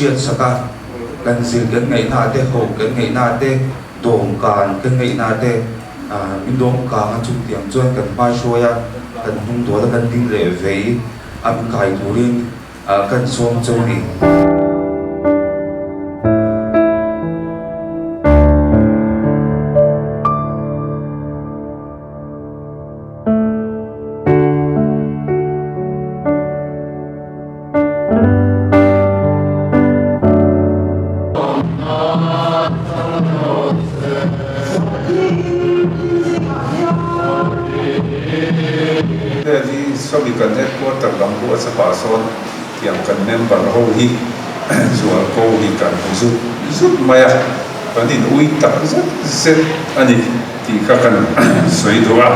chiết saka kan zil kan ngai na te ho kan ngai na te dom kan ngai na te min dom ka nga chung tiang chuan kan mai shoya kan hung do la kan ding le vei am kai turin kan som choni Sabi kan headquarter lang po sa Pason yang kan member ho hi sual ko hi kan zut maya panin ui tak zet ani ti ka kan soi doa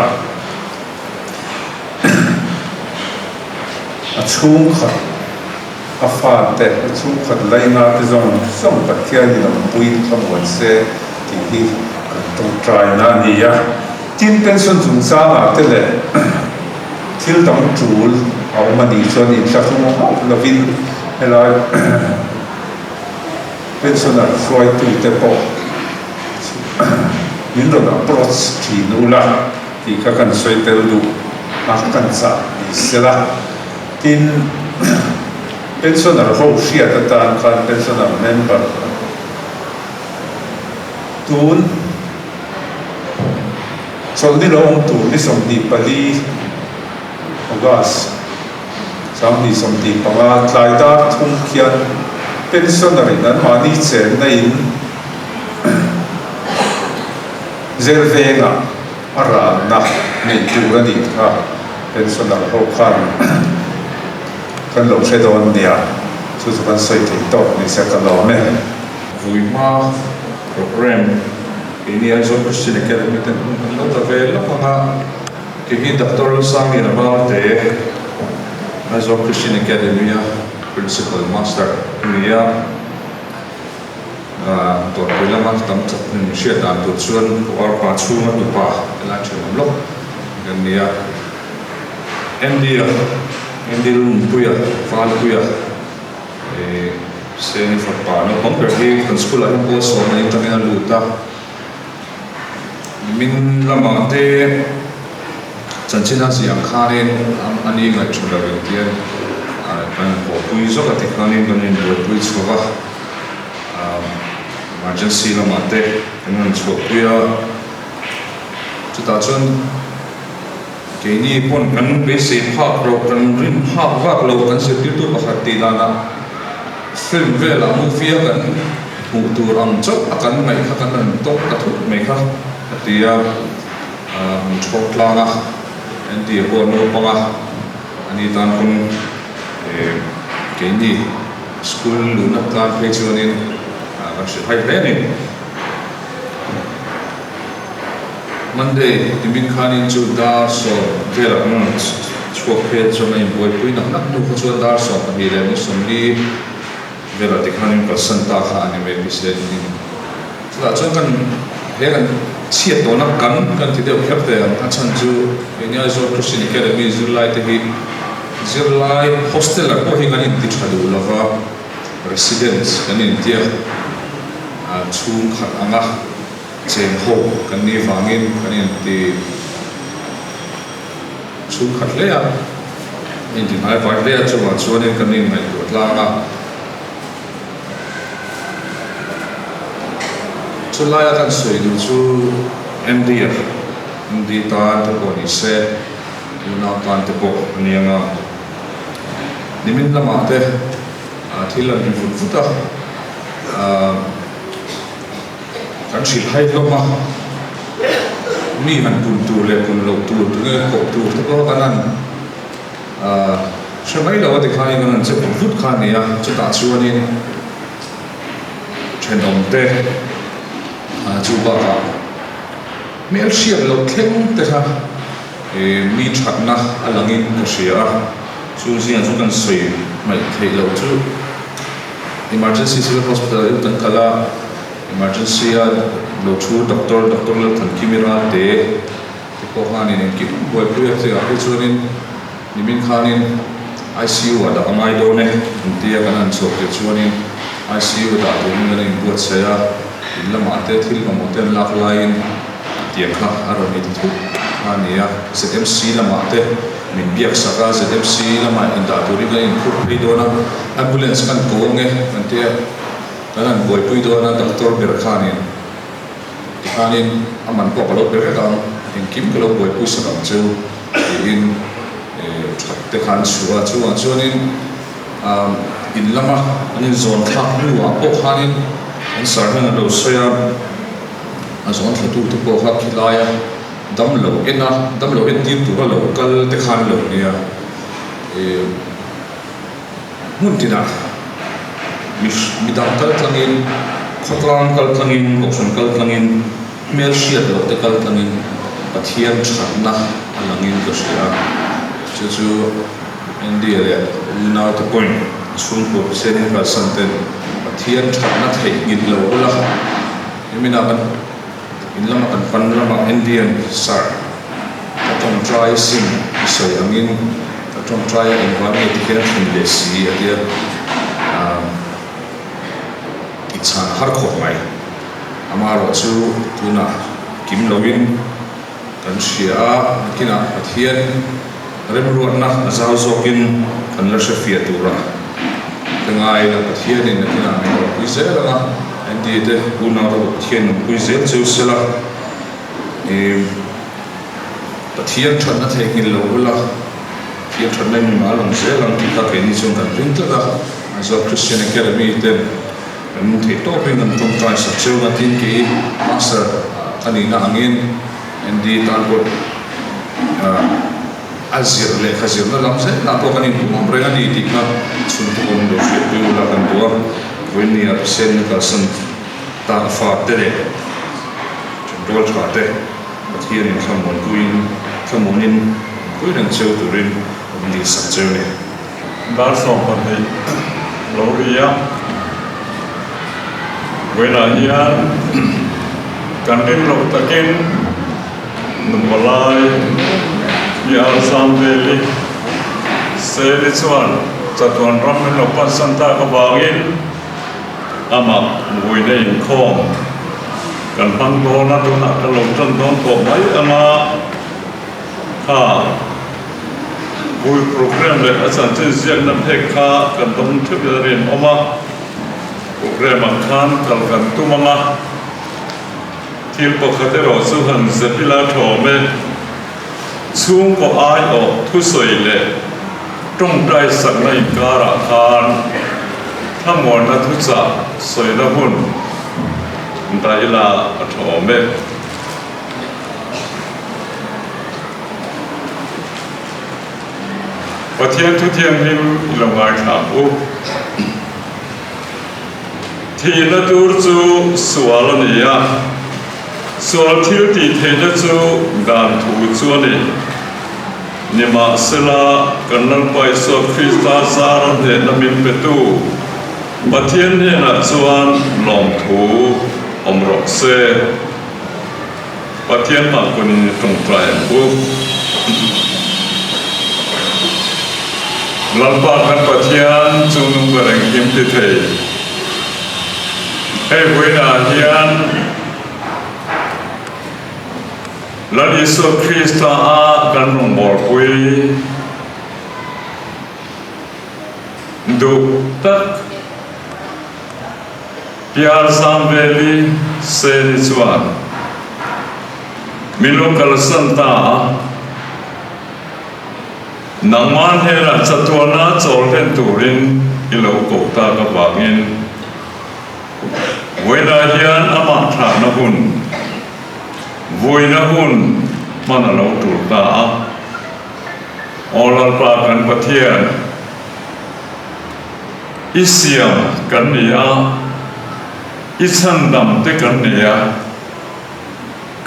a chung khat a fa te a chung khat lai na te zong pathian ni lam pui khamon se ti hi kan tong try na ni ya tin pension chung sa ma te le til dang chul au mani chuan in sa thu lovin helai pensioner floi tu te po min ro approach ti nula ti ka kan soi tel du a kan sa ni sela tin pensioner ho sia ta tan kan pensioner member tun so ni long tu ni som ni pali August samni somti panga tlaida thung khian pensionary nan mani chen na in zervenga ara na ni turani ha pensionary ho khan kan lo se don nia chu kan sai te to ni se ka lo me vuima program ini azo Christian Academy ten lo ta vela panga Kini doctoral sang in about the as of Christian Academy principal master niya to pila mas tam chat ni siya dan to chuan or pa chunga tu pa la chun lo niya MD room puya fal puya sen fa pa no compare kan school ay po so na ito na luta min lama te Chanchina siang kharin ani ngai chula tian kan ko pui zo ka tikhanin kan in do pui chwa emergency la mate kan chwa puya chuta chun keini pon kan be se pha pro kan rin pha wa lo kan se tu pakhat ti lana film vela movie kan hu tu ram chok akan mai kha kan tok ka thu mai kha tia chok langa Nanti aku no panga ani tan kun kendi school luna tan pechonin aksi hai lenin Monday timin khanin chu dar so vela chok phe chomai boy pui nak nu ko chu dar so mi le ni somli vela tikhanin ka santa kha ani me bisle ni la chon kan he kan chiat to na kan ti deu khap te a chan chu enia zo Christian Academy Zirlai te hi Zirlai hostel a ko hi kan in ti thadu lova residents kan in tia a chung khat anga chen ho kan ni wangin kan in ti chung khat le a in ti mai vai le a chuan kan in mai to tla Chulaya kan soi du chu MD tan te ko ni se yuna tan te ko ni anga nimin lama te thilan ni futa kan sil hai loma mi han tu le kun lo tu nge ko tu te ko kanan shmai lo te khai kan che fut khan ya chu ta chuanin chendom te chu ba ka mel shia lo thleng te tha mi thatna alangin ka shia chu sian chu kan soi mai thei lo chu emergency civil hospital tan kala emergency lo chu doctor lo than kimira te ko hanin ki boy pu te a chuanin nimin khanin ICU ada amai do ne dia kan an chok te chuanin ICU da tu ni ngani buat saya illa mate thil ka motel lak lain tiang kha aroni thu ania ZMC la mate min biak saka ZMC la ma inda tu ri ngani phur pei dona ambulance kan ko nge antia tanan boy pui dona doctor ber khanin aman ko palo ber ka in kim ko boy pui sa chu in te khan suwa chuanin in lama anin zon thak nuwa po khanin an sarhana lo soya a zon thatu te po kha khilaya damlo en tin tu lo kal te khan lo nia muntina midang kal tlangin khotlang kal tlangin kokson kal tlangin mel shiat lo te kal tlangin pathian thakna alangin ko sia chu India now the point sun ko senin ka santen pathian thakna thei ngin lo la emina kan inlama kan panlama Indian sar katong try sim isoi angin katong try environment tiken lesi adia itsan har kho mai amaro chu tuna kim lovin kan sia kina pathian remruat na azau zokin kan la shafia tura tengai la pathian in kina me puisela na andi de una ro pathian puisel chu sela pathian thana the ngil lo la pathian thana ni ma long se lang ti ka ke ni chung kan ring ta azau Christian Academy te an the to pin kan tum try sa cheu na tin ki master ani na angin andi tan ko azir le khazir na lamse na to kan in tum brenga ni tikna sun tu on do she tu la kan do when ni absen ka san ta fa te le dol cha te pathian in khamon in kuin cheu tu rin ni sa cheu ne dar so pa te lo ria when ania kan tin lo takin numbalai ya samveli seli chuan chatuan ramen lo pan santa ka bangin ama muine in khom kan hang do na do na ka lo tan don ko mai ama ha vui program le asan chen ziak na phek kha kan dom thup ya rin oma program khan kal kan tumama thil po khatero su han zapila thome chung ko ai o thu soi le trong trai sak nai kara khan thamon na thu cha soi na hun dai la thome pathian thu thiam him longai tha u thi na tur chu sual ania sual thil ti the na chu dan thu chu ni nima sela kanal pai so Krista zar de na min petu pathian ne na chuan long thu omro se pathian ma kun tong trai bu lalpa kan pathian chung nung barang kim ti thei hey buena hian la Yesu Krista a kan nung bor pui du tak piar samveli se ni chuan milung kal santa nangman hera chatuana chorhen turin ilo kokta ka bangin wena hian ama thla na hun voina hun mana lo turta olal pa kan pathian isiam kan nia isandam te kan nia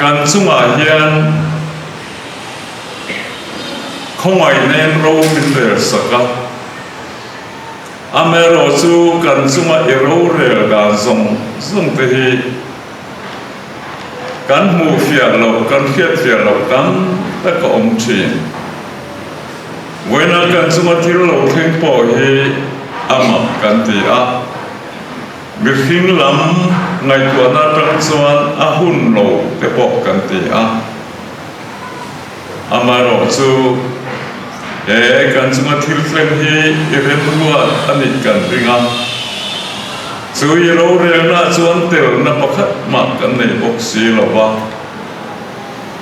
kan chunga hian khongai nen ro min le saka amero chu kan chunga ero re ga zong te hi kan mu fia lo kan khiat fia lo kan ta ko om chi wena kan chunga thil lo theng po hi ama kan ti a mi khing lam ngai tua na tang chuan a hun lo te pok kan ti a amaro chu kan chunga thil tlem hi i rem ruat ani kan ringa chu i ro rel na chuan tel na pakhat ma kan nei bok si lowa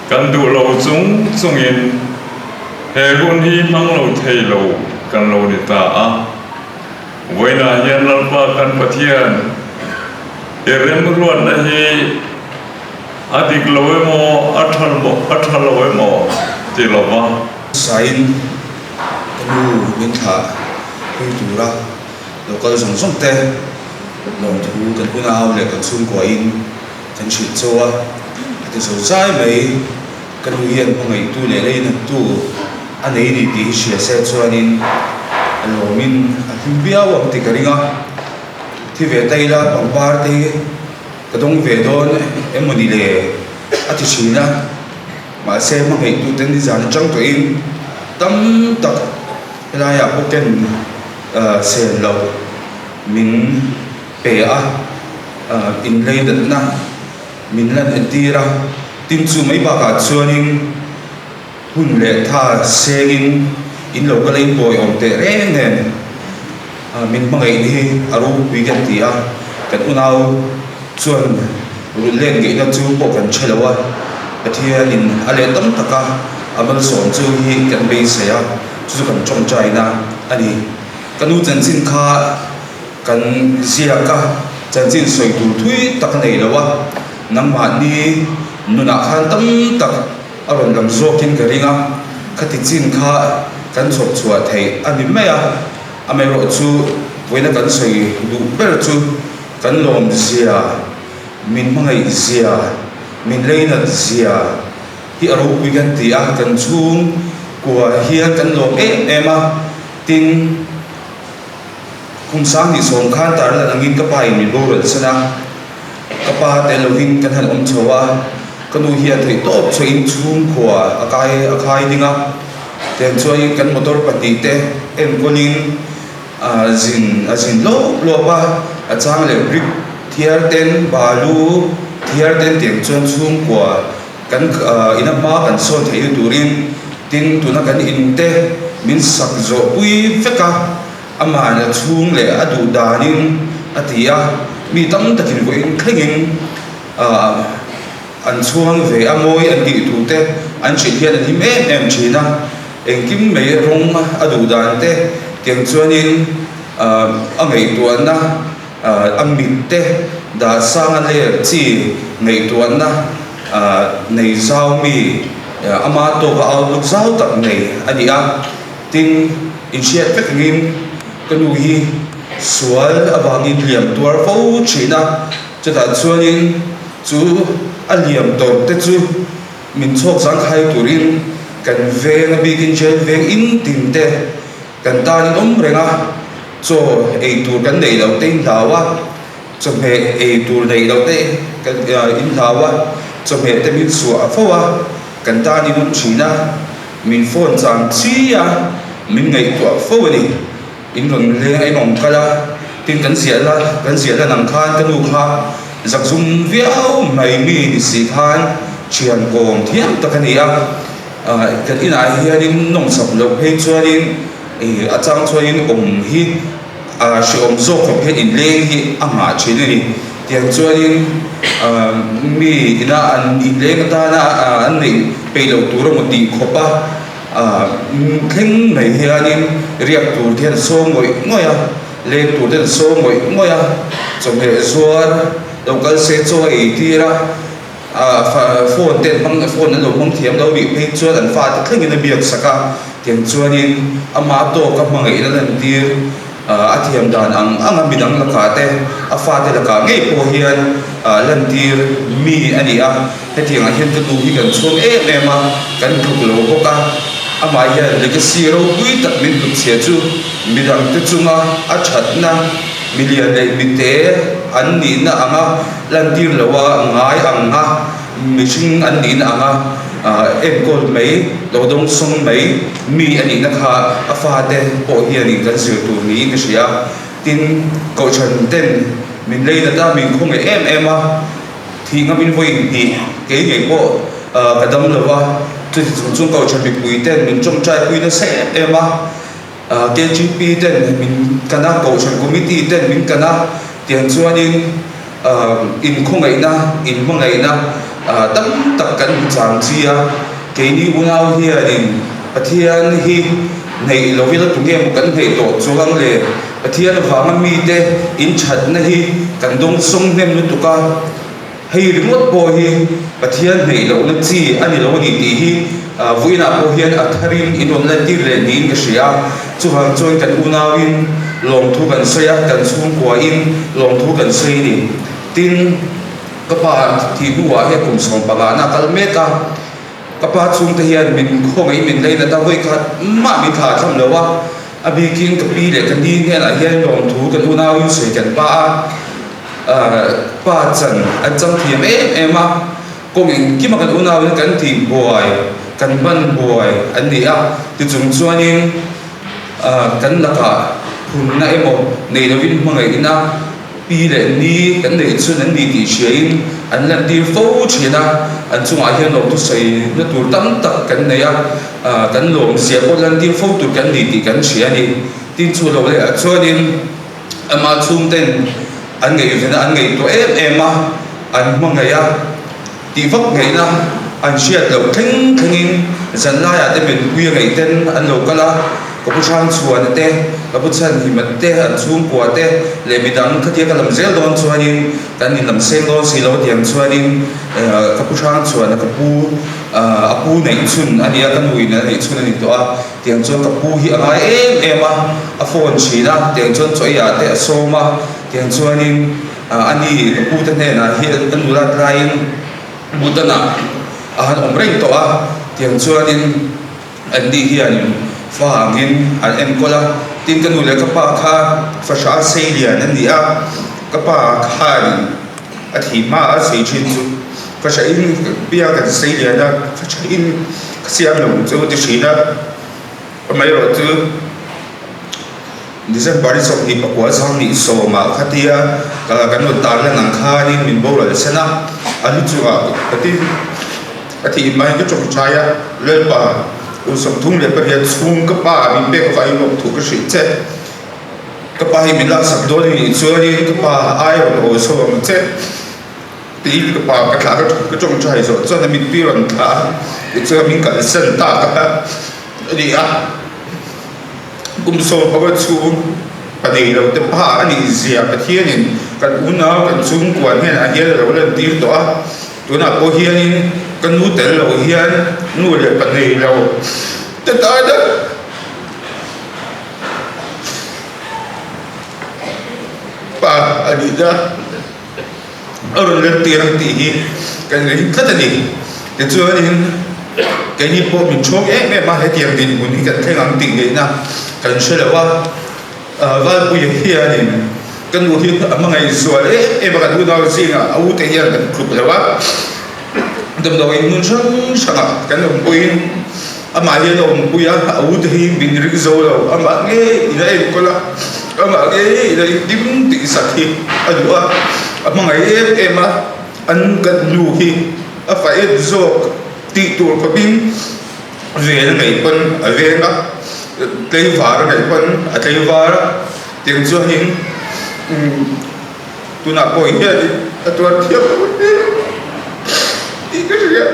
kan du lo chung chungin he gun hi mang lo thei lo kan lo ni ta a voina hian lalpa kan pathian i rem ruat na hi adik lo emo athal lo emo ti lowa sain kanu min tha hui tura local song song te long thu kan puna au le kan sun ko in kan chit chowa te so sai mai kanu hian pangai tu le le na tu anei ni ti sia se chuanin alo min a him bia wa ti karinga thi ve tai la pang par te kadong ve don emoni le ati china mà xe mang hình tu tên đi dàn trong tuổi in tâm tập là ya có cái xe lầu mình bể in lấy đất na mình lên in ti ra tin chú mấy bà cả xuân in hun lệ tha xe in lầu cái lấy bồi ông tệ rén nè mình mang hình đi aru weekend ti cái u nào xuân lên cái nó chú bộ cần chơi đâu Pathian in ale tam taka amal som chu hi kan be se ya chu kan chom chai na ani kanu chan sin kha kan zia ka chan sin soi tu thui tak nei lawa nang ma ni nuna khan tam tak aron lam zo kin karinga khati chin kha kan chok chua thei ani me ya amero chu voina kan soi du ber chu kan lom zia min mangai zia min leina zia hi aro weekend ti a kan chung kwa hian kan lo ema tin khum sang ni som khan tar la angin ka pai mi boral sana ka pa te lo hin kan han om chowa kanu hian thei top chain chung kwa akai dinga ten choi kan motor pati te en kolin azin lo ba achang le brick thiar ten balu thiar ten tiang chuan chung kwa kan ina ma kan son thei turin tin tuna kan in te min sak zo pui feka ama na chung le adu danin atia mi tam takin ko in khlengin an chuang ve amoi an di tu te an chi hian an hi em china en kim mei rong adu dan te tiang chuanin angai tuan na amit te da sang le chi nei tuan na nei zau mi ama to ka au luk zau tak nei ani a tin in chiat pek ngin kanu hi sual awangin liam tuar fo china chata chuanin chu a liam to te chu min chok sang khai turin kan veng a bikin chel veng in tin te kan tan om renga cho ei tur kan nei lo tin dawa cho mẹ ei tur nei lo te kan in dawa cho mẹ te min suwa fowa kan ta ni mun china min phone chang chia min ngai to fo ni in ron le ai mong kala tin kan sia la nang khan kan u kha zak zum viau mai mi ni si khan chian kom thiam ta kan ia kan in ai hianin nong sap lo phei chuanin a chang chuanin hi si zo ko phe in leng hi ama chini ni tiang chuanin mi ina an in leng ta na an nei pe lo tur mo ti khopa kheng nei hianin riak tur thian so ngoya le tur den so ngoya chome zuar local se cho ei tira phone ten bang phone an lo mong thiam lo bi pe chuan an fa ta kheng in biak saka tiang chuanin ama to ka mangai na lan tir athiam dan ang midang lakate afate laka ngei po hian lantir mi ani a hetianga hian tu hi kan chhum ema kan thuk lo boka ama hian legacy ro pui tak min lu che chu midang te chunga a thatna million le mite an ni na anga lantir lawa ngai anga mishing an ni na anga em kol mai lo dong song mai mi ani na kha afa te po hian in kan zir tu ni ka sia tin ko chan ten mình lấy là ta mình không phải em thì ngắm mình vui thì cái bộ cái đâm là va thì chúng cầu chuẩn bị quỷ tên mình trong trai quỷ nó sẽ em cái chữ pi tên mình cần na cầu chuẩn committee tên mình cần na tiền cho nên in không ngày na in mong ngày na tất tất cả chẳng chia cái ní unao hi in pathian hi này lâu về tụi em cần hệ tổ số gắng lệ pathian vàng mi te in chặt na hi cần đông sông nem nu tuka hay remote po hi pathian này lâu nó chi anh lâu ni ti hi vui na po hian atharin in online ti le ni cái sia chu hang choi kan unao in long thu kan soya kan sung kwa in long thu kan sei ni tin kapa thì nuwa he kum som paga na kalmeka kapa chung te hian min khongai min leina ta hoi khat ma mi tha tham lowa abi king kapi le kan ni he la hian long thu kan unau yu sei kan pa chan an chang thiam em kongin ki ma kan unau kan thi boy kan ban boy an ni a ti chung chuanin kan laka hun na emo nei lovin mangai ina pi le ni kan nei chun an ni ti shein an lan dir fo china an chunga hian lo tu sei na tur tam tak kan nei a kan lom sia ko lan dir fo tu kan ni ti kan chia ni tin chu lo le a chuanin ama chung ten an ngei vena an ngei to em an mangai a ti vak ngei na an siat lo thing thingin zan la ya te ben pi ngei ten an lo kala có bút sang chuan te có bút sang thì mất te ăn chung của te lệ bị đắng cái tiếng cái làm dễ đón chuan đi cái nhìn làm sen đón xì lâu tiếng chuan đi có bút sang chuan cái pu này chun anh ấy cái mùi này chun anh ấy to tiếng chuan cái pu hi anh ấy em phone chỉ na tiếng chuan chơi ya te so ma tiếng chuan đi anh ấy cái pu thế này là hiện cái nụ ra lại bút na anh ông reng to tiếng chuan đi anh đi hiện fahangin an em kola tin kanu le kapa kha fasha selia nan dia kapa khan athima a sei chin chu fasha in pia kan selia na fasha in siam lo chu ti shina mai ro chu December so ni pakwa sang ni so ma khatia kala kanu tar la nang kha ni min bo la sena ali chu ati mai ka chok chaya le pa usam thung le pariat chung ka pa min be ka vai no thu ka shi che ka pa hi min la sak do ni chuani ka pa ai ro so am che ti ka pa ka thla ka chong chai so cho na min pi ron tha chu min ka sen ta ka ni a kum so pa ba chu pa ni lo te pa ani zia pa thianin kan una kan chung kwan he na hian ro len tir to a tu na po hianin kan nu tel lo hian nu le pa nei lo te ta da pa ani da aron le tiang ti hi kan ni ta ni te chu ani cái ni po min chok me ma he tiang din mun hi kan thengang ting ge na kan shela wa bu ye hianin kan nu hi amangai zual ba kan nu da zinga au te hian kan khup lewa đâm đầu in muốn sáng cái đồng quên mà hiện đồng quên ấu thì mình rực rỡ đâu mà nghe đây có là mà nghe đây điểm tị sạch thì anh nói mà ngày em anh cần lưu hi phải rồi tị tụ có pin về là ngày phân về đó cây vả ngày phân cây vả tiếng cho những tôi nạp bồi hết tôi tiếp cái gì á,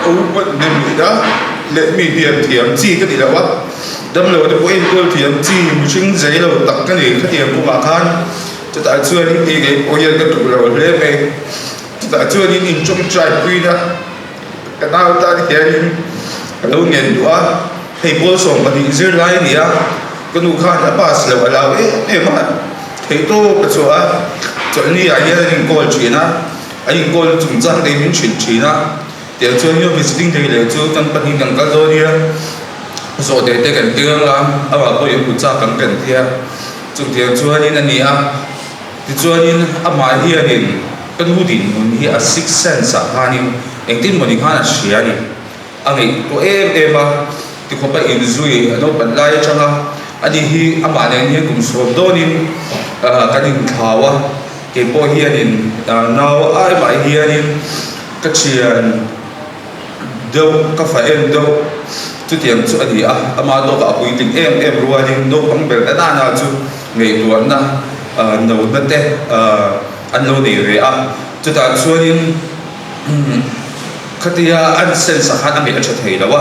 ông vẫn nên nghĩ đó, lệ mình thiểm chi cái gì đó á, đâm lửa được em tôi thiểm chi một chứng giấy rồi tặng cái gì cái thiểm của bà khan, cho tại chưa những cái ôi cái tụ rồi lệ về, cho tại chưa những in trong trái quy đó, cái nào ta thì cái lâu年đó, thầy bố sống mà đi dưới lại gì á, cái nụ khan đã pass rồi là em mà thầy tôi cái chỗ á, chỗ này ai ra những câu chuyện á. Anh coi chúng ta để mình chuyển chỉ na, để cho nhau visiting đây để cho căn bản những cái đó đi, rồi để cái cái tiếng là, à bảo tôi cũng cha căn cái kia, chúng ta cho anh là nia, thì cho anh mà hi anh cái hữu định mình hi a six sense anh anh tin mình hàng là gì anh ấy tôi em mà thì không phải in duy nó bản lai cho nó ani hi amane hian kum som donin kanin thawa ke po hianin naw ai mai hianin ka chian deuh ka fa em deuh chu tiang chu ani ama do ka pui ting em ruanin no pang bel ta na chu ngei tuan na no na te an lo nei re chu ta chuanin khatia an sen sa khan ami a tha thei lawa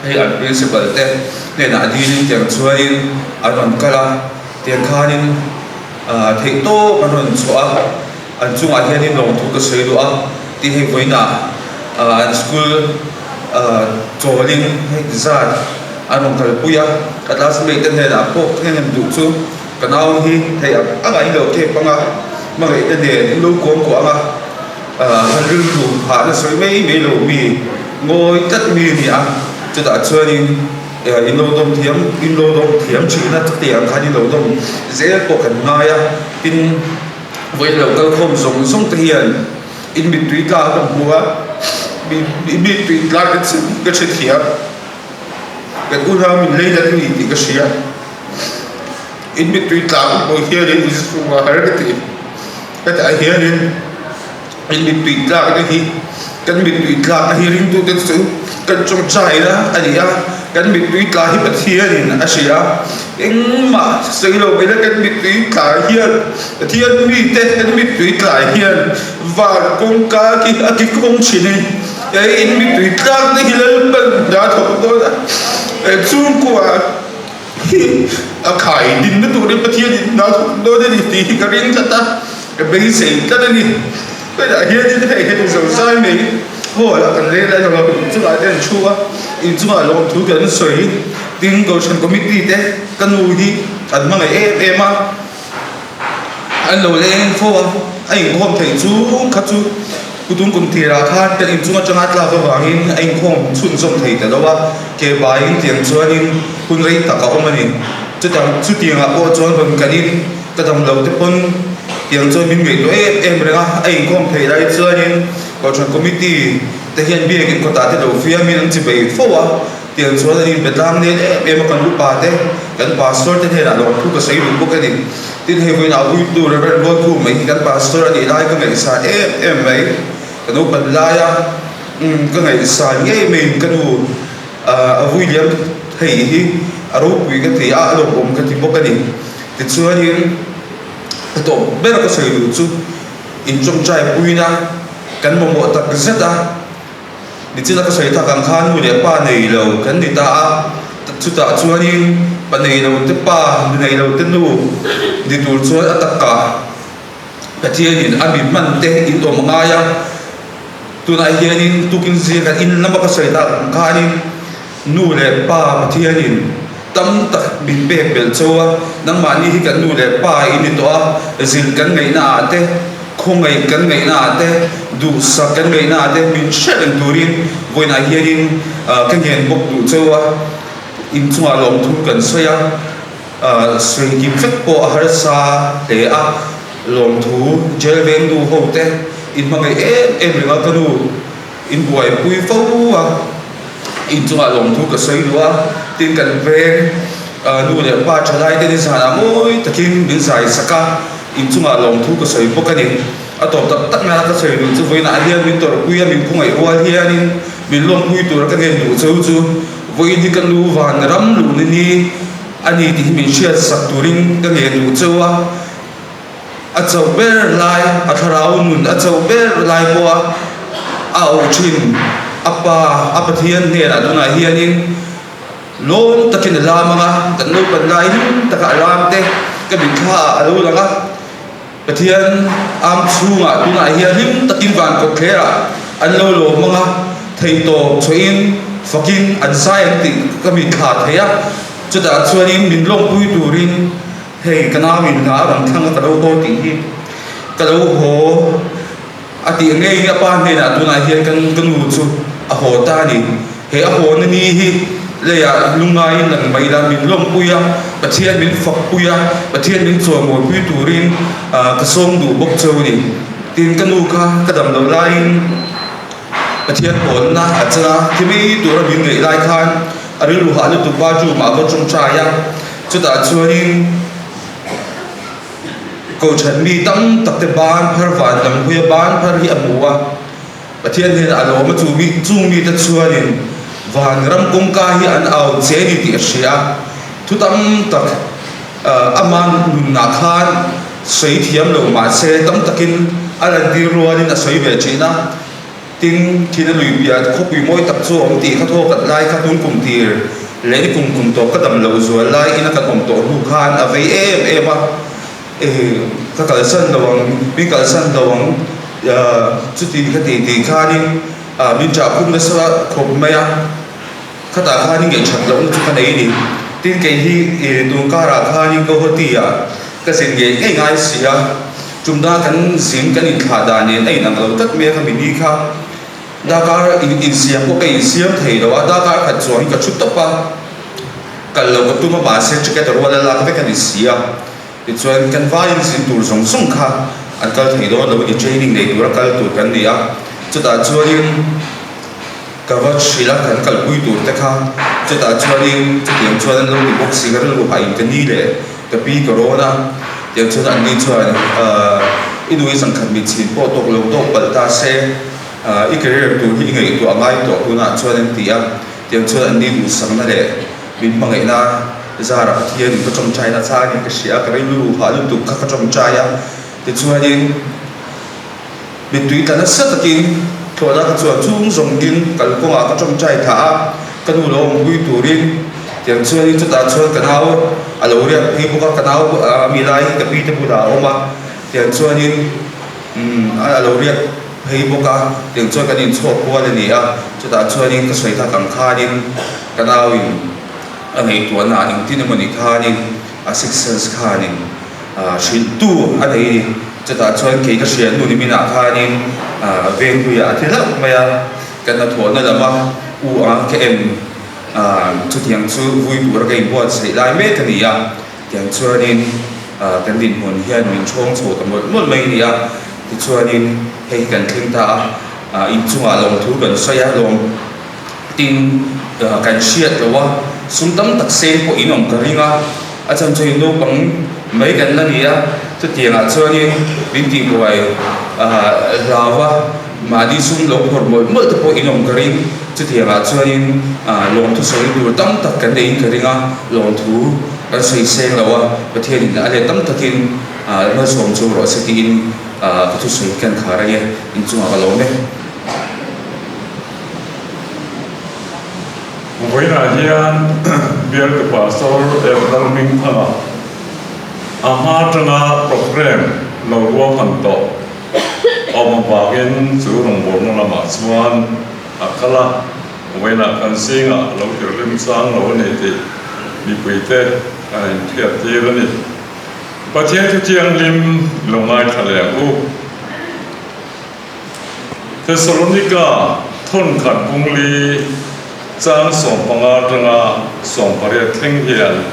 hei an principal te ne na din tiang chuanin aron kala tiang khanin thei to aron chua an chunga hianin long thu ka sei do ti hei voina an school trolling hay zat anong kalpuya katas may tan na po ngayon dutso kanaw hi hay ang ay lo ke panga mga itane lo kong ko anga hanril lu ha na soy may lo mi ngoi tat mi niya cho ta chuanin in lo dom thiam china tiang khani lo dom zel po kan ngaya tin voi lo kal khom song te hian in between ka ka buwa bị tùy lạc cái chuyện thiệt cái u ra mình lấy ra thì cái chuyện in bị tùy lạc mỗi khi đến is from a heritage cái tại hiện đến in bị tùy lạc cái gì cái bị tùy lạc hiện đến tôi cái sự cái trong trái đó anh ấy cái bị tùy lạc hiện bật hiện đến anh ấy anh mà xây lâu bây giờ cái bị tùy lạc hiện bị tết cái bị tùy lạc hiện và công cá cái công trình này in bị tùy lạc này lên bên đã thuộc đó chung qua khai din nó tụi nó bắt hiện nó thuộc đó thì cái riêng cho ta cái bây giờ ta đây này cái đại hiện như thế này cái dòng sai này hồi là cần lấy lại rồi chúng ta đến chua in chúng ta làm thu cái sợi tiếng câu chuyện committee đấy cái nuôi đi anh mang lại em anh lôi lên phố anh không thấy chú khát chú kutung kum thira khan kan in chunga changa tla ka wangin anh khom chun som thei ta dawa ke bai in tiang chuanin kun rei ta ka omani chu tiang a po chuan ban kanin ka dam lo te pon tiang chuan min ngei lo em renga anh khom thei lai chuanin ko chuan committee te hian bi kin ko ta te lo fia min an chi bei fowa tiang chuan in betlang ne em kan lu pa te kan pastor te hena lo thu ka sei lu bu kanin tin he voi na ui tu ra ren lo thu mai kan pastor ani lai ka ngai sa em mai kanu badlaya ka ngai sa nge men kanu William thei hi aro pui ka thei a lo bom ka ti bokani ti chuanin to ber ka sei lu chu in chong chai puina kan mo tak zeta ni chila ka sei ta kan khan mu le pa nei lo kan ni ta chu ta chuanin pa nei lo te pa nei lo te nu di tur chuan ataka pathianin ami man te in om ngaya tunai hianin tukin zia in lama ka sei ta khanin nu le pa pathianin tam tak bin be bel chowa nang mani hi kan nu le pa in to a zil kan ngai na te khongai kan ngai na te du sa kan ngai na te min shelen turin voina hianin kan gen bok du chowa in chunga lom thu kan soya sui kim phek po har sa le a lom thu gel veng du ho te in mangai em ringa kanu in buai pui fo in chunga lom thu ka soi lua tin kan veng nu le pa chalai te ni sana moi takin bin sai saka in chunga lom thu ka soi pokani atop tak na ka soi du chu voina hian min tor puia min khungai rual hianin min lom pui tur ka ngen du chu voi di kan lu van ram lu ni ani ti min shia sak turing ka ngen du chuwa a chau ber lai a tharau nun a chau ber lai po au chin apa apathian ne ra duna hianin lom takin lamanga kan no pan lai taka lam te ka bi kha alu langa pathian am chunga duna hianin takin van ko khera an lo lo manga thei to choin fucking anxiety ka mi kha theya chuta chuanin min long pui turin hei kana min na ram thang ka lo ho ti hi ka lo ho ati ngei nga pa ne na tu na hian kan nu chu a ho ta ni he a ho na ni hi le ya lungai lang mai la min long puya pathian min fak puya pathian min chuang mo pui turin ka som du bok cheu ni tin ka nu kha ka dam lo lain pathian pon na achana thimi tur min ngei lai khan ari lu ha lu tu ba ju ma ko chung cha ya chút đã cho nên câu chuyện mi tâm tập thể ban phar van làm huya ban phar hi amua và thiên nhiên alo mà chú mi ta cho nên van ram công ca hi an ao chế đi tiệt xia thu tâm tập aman na khan sấy thiam lo mà xe tâm takin alan đi ruột đi na sấy về China tin khi nó lùi bia khóc bị môi tập cho ông tì khát thô cắt lai khát tuôn cùng tì lấy đi cùng tổ cắt đầm lầu rồi lai ina cắt ông tổ lu khan à vậy em à các cái sân đầu bên cái sân đầu chút tì cái tì khan đi bên trái cũng là sao khóc mày à khát ta khan đi nghe chặt lắm chút cái này đi tin cái hi tuôn cá ra khan đi câu hot tì à cáiสิ่งngay ngay xí à chúng ta cần dính cái khả đàn này này nằm ở tất miệng mình đi khá Dakar in siam ko kai siam thei lo Dakar khat chuan ka chut topa kal lo ko tuma ba se chike to wala la ka kan sia ti chuan kan vai in sin tur song song kha an kal thei do lo ki training nei tur kal tur kan nia chuta chuan in ka va shila kan kal pui tur te kha chuta chuan in tiang chuan lo ki boxing kan lo pai kan ni le ka pi corona tiang chuan an ni chuan idui sang khat mi chin po tok lo tok pal ta se i career tu hi ngai tu amai to tu na chuan an tia tiang chuan an ni du sang na le min mangai na zara pathian ka chom chai na cha ni ka sia ka rei lu ha lu tu ka chom chai ya ti chuan in min tui ta na sa takin thola ka chuan chung zong din kal ko nga ka chom chai tha ka nu lo ngui tu rin tiang chuan in chuta chuan ka nau alo ria hi bu ka nau mi lai ka pi te bu da oma tiang chuan in alo ria hei boka tiếng cho cái điện chốt qua lên nè cho ta cho những cái sợi thác cẳng kha đi cái nào in anh ấy tuần nào những tin mà những kha đi six sense kha đi xin tu anh ấy cho ta cho cái sợi nu đi mình kha đi về người thế lắm mà cái nào tuần nào là mà cái em cho tiếng cho vui bữa cái buồn xảy lại mấy cái này tiếng cho nên cái điện hồn hiện mình trông số tầm một mấy này thì cho nên hay cần thêm ta in chung lòng thú gần xoay lòng tin cần siết rồi sung tâm đặc sen của in ông cái nga ở trong chơi nó bằng mấy cái là gì á cho tiền cho nên bên tiền của ai lava mà đi sung lòng hồn mỗi mỗi tập của in ông cái cho tiền cho nên lòng thú xoay đủ tâm đặc cái đấy cái nga lòng thú cái xoay sen rồi và thiên là để tâm đặc in nó sống chung rồi sẽ tin cái thứ gì cần khá là in chung vào lối này với là hiện việc của pastor Abraham Minh Thăng ama tranga program lâu qua phần tổ ông bà gen chủ động bốn năm mà xuân akala với là cần sinh lâu kiểu lim sang lâu này thì bị quỷ tê thiệt gì đó này và thiên thứ chiang lim lòng ai thà lẹ u Thessalonica thôn khẩn bung li trang sòng banga tranga sòng paria theng hiền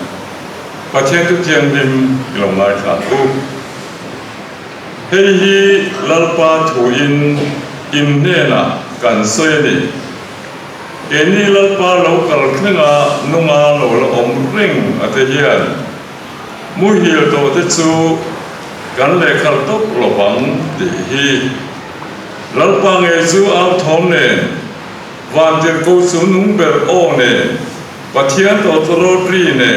và thiên thứ chiang lim lòng ai thà u hei hi lalpa thu in nena kan soi ni eni lalpa lo kal khenga nunga lo om ring ate hian mu hil to te chu kan le khal tok lo bang ti hi lalpa nge chu au thom ne van ter ko chu nung ber o ne pathian to tro tri ne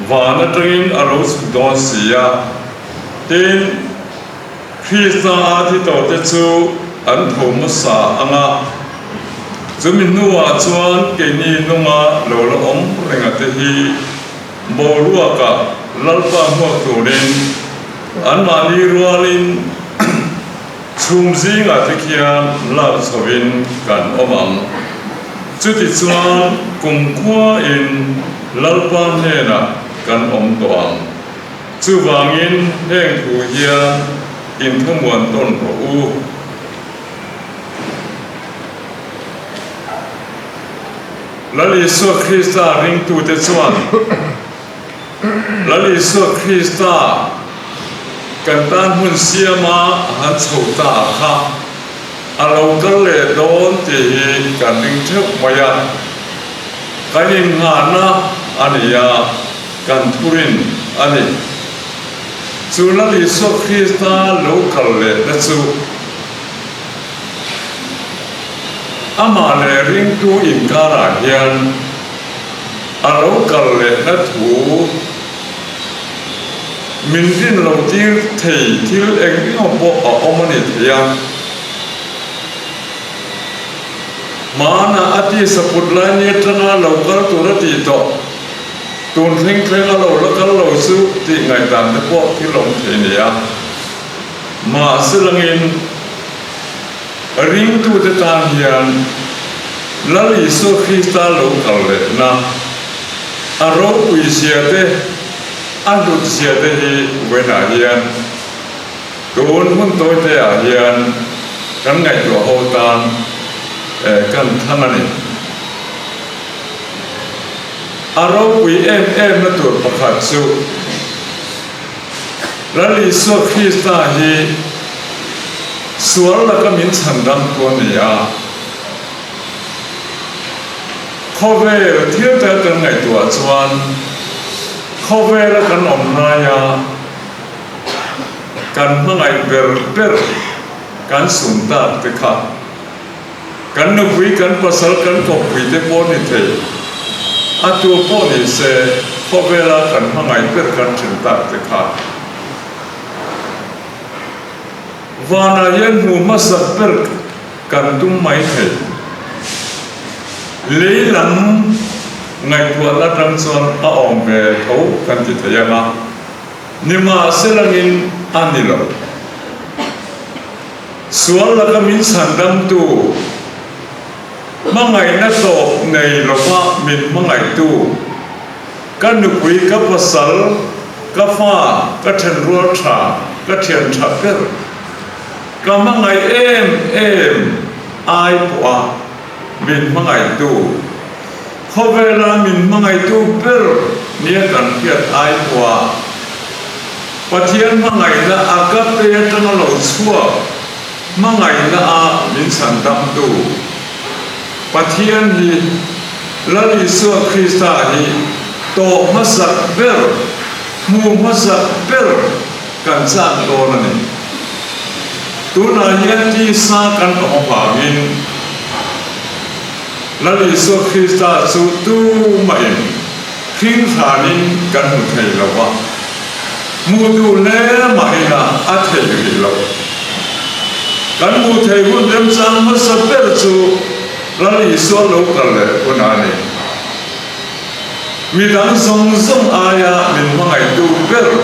van atrin aro su do sia ten Krista ati to te chu an thom sa anga chumin nuwa chuan ke ni nunga lo om renga te hi bolua ka lalpa mo turin an mani rualin chumzi nga te kia la sovin kan omam chuti chuan kum khwa in lalpa nena kan om toang chu wangin heng thu hia in thumuan ton ro u lali so Krista ring tu te chuan lali so Krista kan tan hun siama han chhota kha alo kal le don ti kan ring thuk maya kanin nga na ania กันทุรินอันนี้จูลลิสุคริสตาโลกัลเลนัจูอามาเลริงตูอินการาเฮียนอาโลกัลเลนัทูมินดินเราที่เที่ที่เองที่เราบอกเอามันนี่เทียมมานะอธิสปุตไลนี่ทั้งเราก็ตัวรติโตตูนทิ้งเคร่งเราแล้วก็เราสู้ที่ไงตามที่พวกที่ลงเทียนมาสิลังอินริงตูเตตาเฮียนลลิสุคริสตาโลกัลเลนะอารมณ์วิเศษอันดุเสียเดีเวนาเฮียนตูนหุ่นตัวเตียเฮียนกันไงตัวโหตานกันท่านนี่อารมณ์วิเอ็มนั่นตัวประคัตสุลลิสุคริสตาฮีสวรรค์ก็มีฉันดังตัวนี้เขาเวรเที่ยวแต่กันไงตัวชวนเขาเวรกันอมนายากันเมื่อไงเบอร์กันสุนทรติขากันนึกวิกันภาษากันกบวิเตปนิเทอัตัวปนิเสเขาเวรกันเมื่อไงเบอร์กันสุนทรติขาวานายันหูมาสับเบอร์กันตุ้มไม่เทเลยหลังไงตัวละดังส่วนอาอมเบเขากันจิตยานะนิมาเสลังอินอันนี้หรอส่วนละก็มีสันดังตัวมังไงนักโตในโลกะมินมังไงตัวกันนุกุยกับภาษากับฟ้ากับเทนรัวชากับเทียนชาเกอร์กับมังไงเอ็มไอปัวมินมังไงตัวเขาเวลามินมังไงตัวเปิลเนี่ยกันเพียรไอปัวปะเทียนมังไงนะอากาศเปลี่ยนตั้งแต่เราชั่วมังไงนะมินสันดำตัวปะเทียนฮีลลิสุคริสตาฮีโตมาสักเปิลมูมาสักเปิลกันสร้างตัวนั่นเองตัวนายยันที่สร้างกันออกมามินลลิสุคริสตาสุตูมาเองทิ้งฐานินกันหุ่นไทยเราว่ามูดูเล่มาเองอาเทยเรากันมูไทยหุ่นเดิมสร้างมาสับเปอร์สูลลิสุโลกันเลยคนนั้นเองมีดังทรงอายามินมาไงดูเปอร์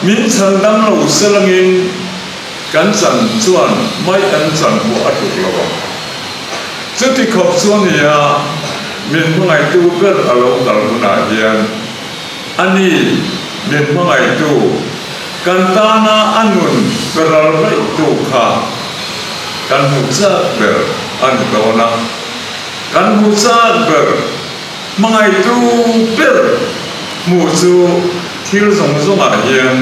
มินฉันดังเราเสลังอินกันสันชวนไม่อันสันหัวอัดุเราจุดที่ขอบส่วนนี้มินมังไงตัวเกิดอารมณ์กันขนาดเดียนอันนี้มินมังไงตัวกันตานาอันนุนเกิดอะไรตัวข้ากันมุจาเบอร์อันตัวนั้นกันมุจาเบอร์มังไงตัวเบอร์มุจูที่เราส่งอาเฮียน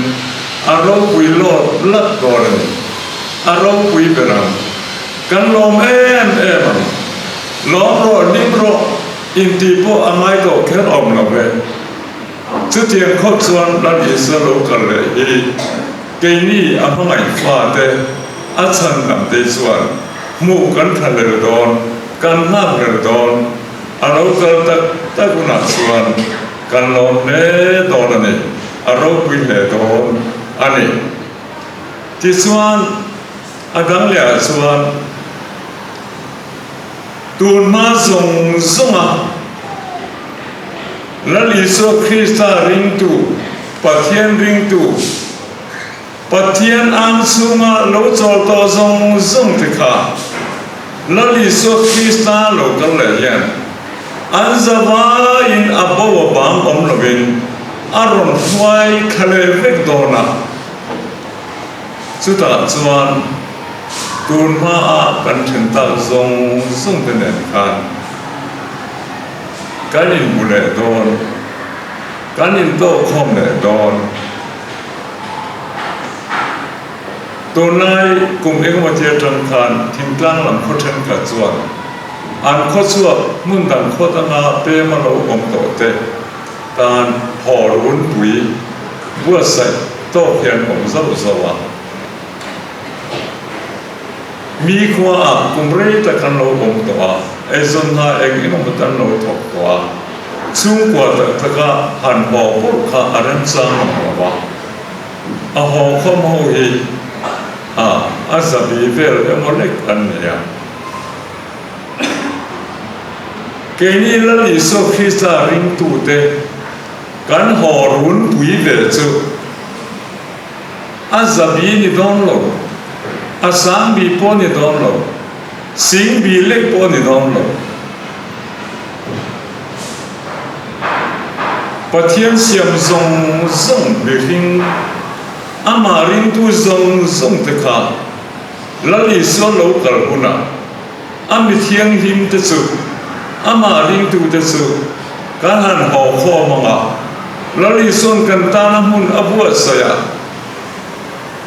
อารมณ์วิโรจน์ลัดก่อนอารมณ์วิเบรังกันลมเอ็มล้อมรอนิ่มรออินทีโปอันไม่ก็แค่อมละเว้จุดที่ยังคดส่วนรัฐอิสราเอลกันเลยเกนี่อันไม่ฟ้าแต่อาชันนำเตส่วนมูกันทะเลดอนกันน้ำเลดอนอารมณ์กันตะกุนักส่วนกันลมเนดอนนี่อารมณ์วิเหดอนอันนี้ที่ส่วนอาดังเลียส่วนตูนมาส่งลลิสุคริสตาริงตูปะเทียนริงตูปะเทียนอันสุมาโลจอตอส่งติขาลลิสุคริสตาโลกันเลยยันอันจะว่าอินอับบวบังอมลบินอารมณ์ไฟทะเลเวกโดนาสุดท้ายส่วนตูนมากันถึงตาส่งเป็นเอกการการอินบุเลดอนการอินโตคอมเลดอนตัวนายกลุ่มเอกมาเทียจังคารทิ้งกลางหลังโคเชนกัดส่วนอันโคชัวมุ่งดังโคตนาเปมาโลอมโตเต การพอรุนปุ๋ยบัวใส่โต๊ะเขียนของเจ้าสวะมีความกุมเรตะกันโลองตัวไอซอนฮาเองอินอมตันโลถกตัวสูงกว่าตะกะหันบอกพวกข้าอารันซังหัวอาหอข้อมหูอีอาซาบีเวลเอมเล็กอันเนี่ยเกนี่ละลิโซคริสตาริงตูเตกันหอรุนปุยเวจูอาซาบีนี่ดอนโลอาสังบีปอนี่ดอนโลสิงบีเล็กปอนี่ดอนโลปะเทียนเสียมซงซงเบกิงอามารินตูซงซงเตค่ะละลิโซโลกัลกุนาอามิเทียงหิมเตจูอามารินตูเตจูการหันหอข้อมังอ่ะละลิโซนกันตานามุนอบัวสยา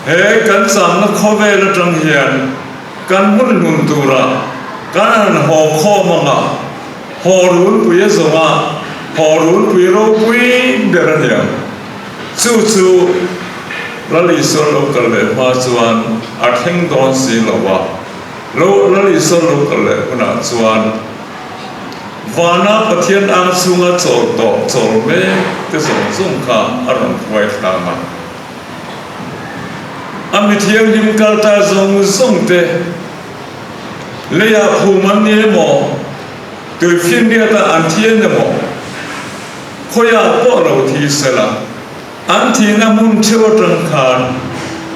เฮ้กันสามนักข้อเวลจังเฮียนกันมุ่นนุนตูระกันหันหอข้อมังอ่ะหอรุนปุยสมาหอรุนปุยโรปุยเดรันเฮียนจู่ๆละลิโซนโลกัลเลมาจวนอัดเฮงดอนสีละวะละลิโซนโลกัลเลอุณาจวนวานาปะเทียนอังสุงะโจโตโจเมเตสงสงค่ะอารมณ์ไว้ตามาอามิเทียงยิมกัลตาซงซงเตเลียภูมันเนโมตุฟินเดียตาอันเทียนเนโมขยาปอเราทีเสละอันที่น้ำมุนเชื่อจังคาน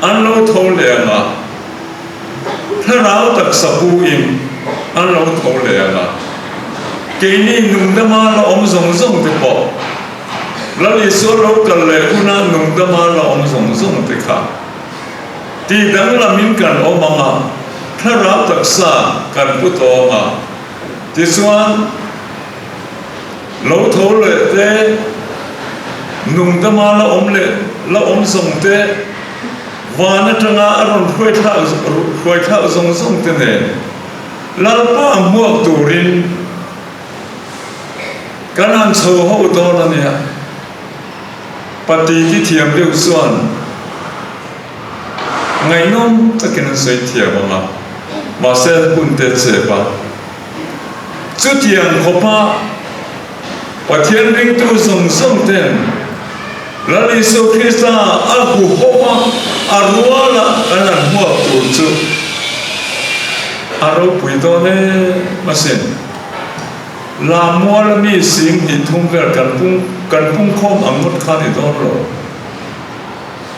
อันเราทงเลียงอ่ะถ้าเราตักสบู่อิมอันเราทงเลียงอ่ะเกนี่นุ่งดมาละอมสงสงติปอละลิโซโลกัลเลอุนานุ่งดมาละอมสงสงติค่ะที่ดังละมินกันอมังอ่ะถ้าเราตักษากันพุทโธอ่ะที่ส่วนเราทงเลเตนุ่งดมาละอมเลละอมสงเตวานะจังอารุณหวยท่าสงสงเตเนลาป้าหมวกตูรินการอ่านโชว์เขาตอนนั้นเนี่ยปฏิทิเทียมเรียกส่วนไงน้องจะกินสวยเทียมมั้งมาเสด็จปุ่นเตเสปะจุดยังขบมาปฏิทินริงตูสงสงเต็นละลิโซคริสตาอาหูขบมาอารัวละการอ่านหัวตูจุอารูปุยตัวเนี่ยมาเส้นลามัวละมีสิ่งที่ทุ่งเวลกันพุ่งข้อมอังมุดขานี่ต้องรอ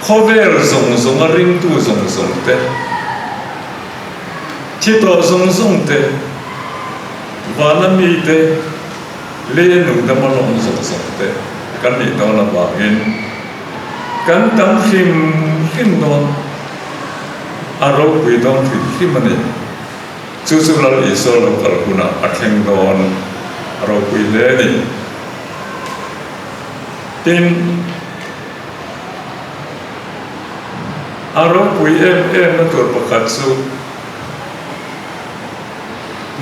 ข้อเวลส่งริงตู้ส่งเตะที่ตัวส่งเตะวานามีเตะเลี้ยงหนุ่มดำมาลงส่งเตะกันนี่ต้องระบาดเงินกันตั้งขิมโดนอารมณ์ไปโดนขิมมันนี่จู่ๆเราอิสระกัลกุนาอัดแข่งโดนเราคุยเล่นทีนอารมณ์คุยนั่นตัวประกาศสุด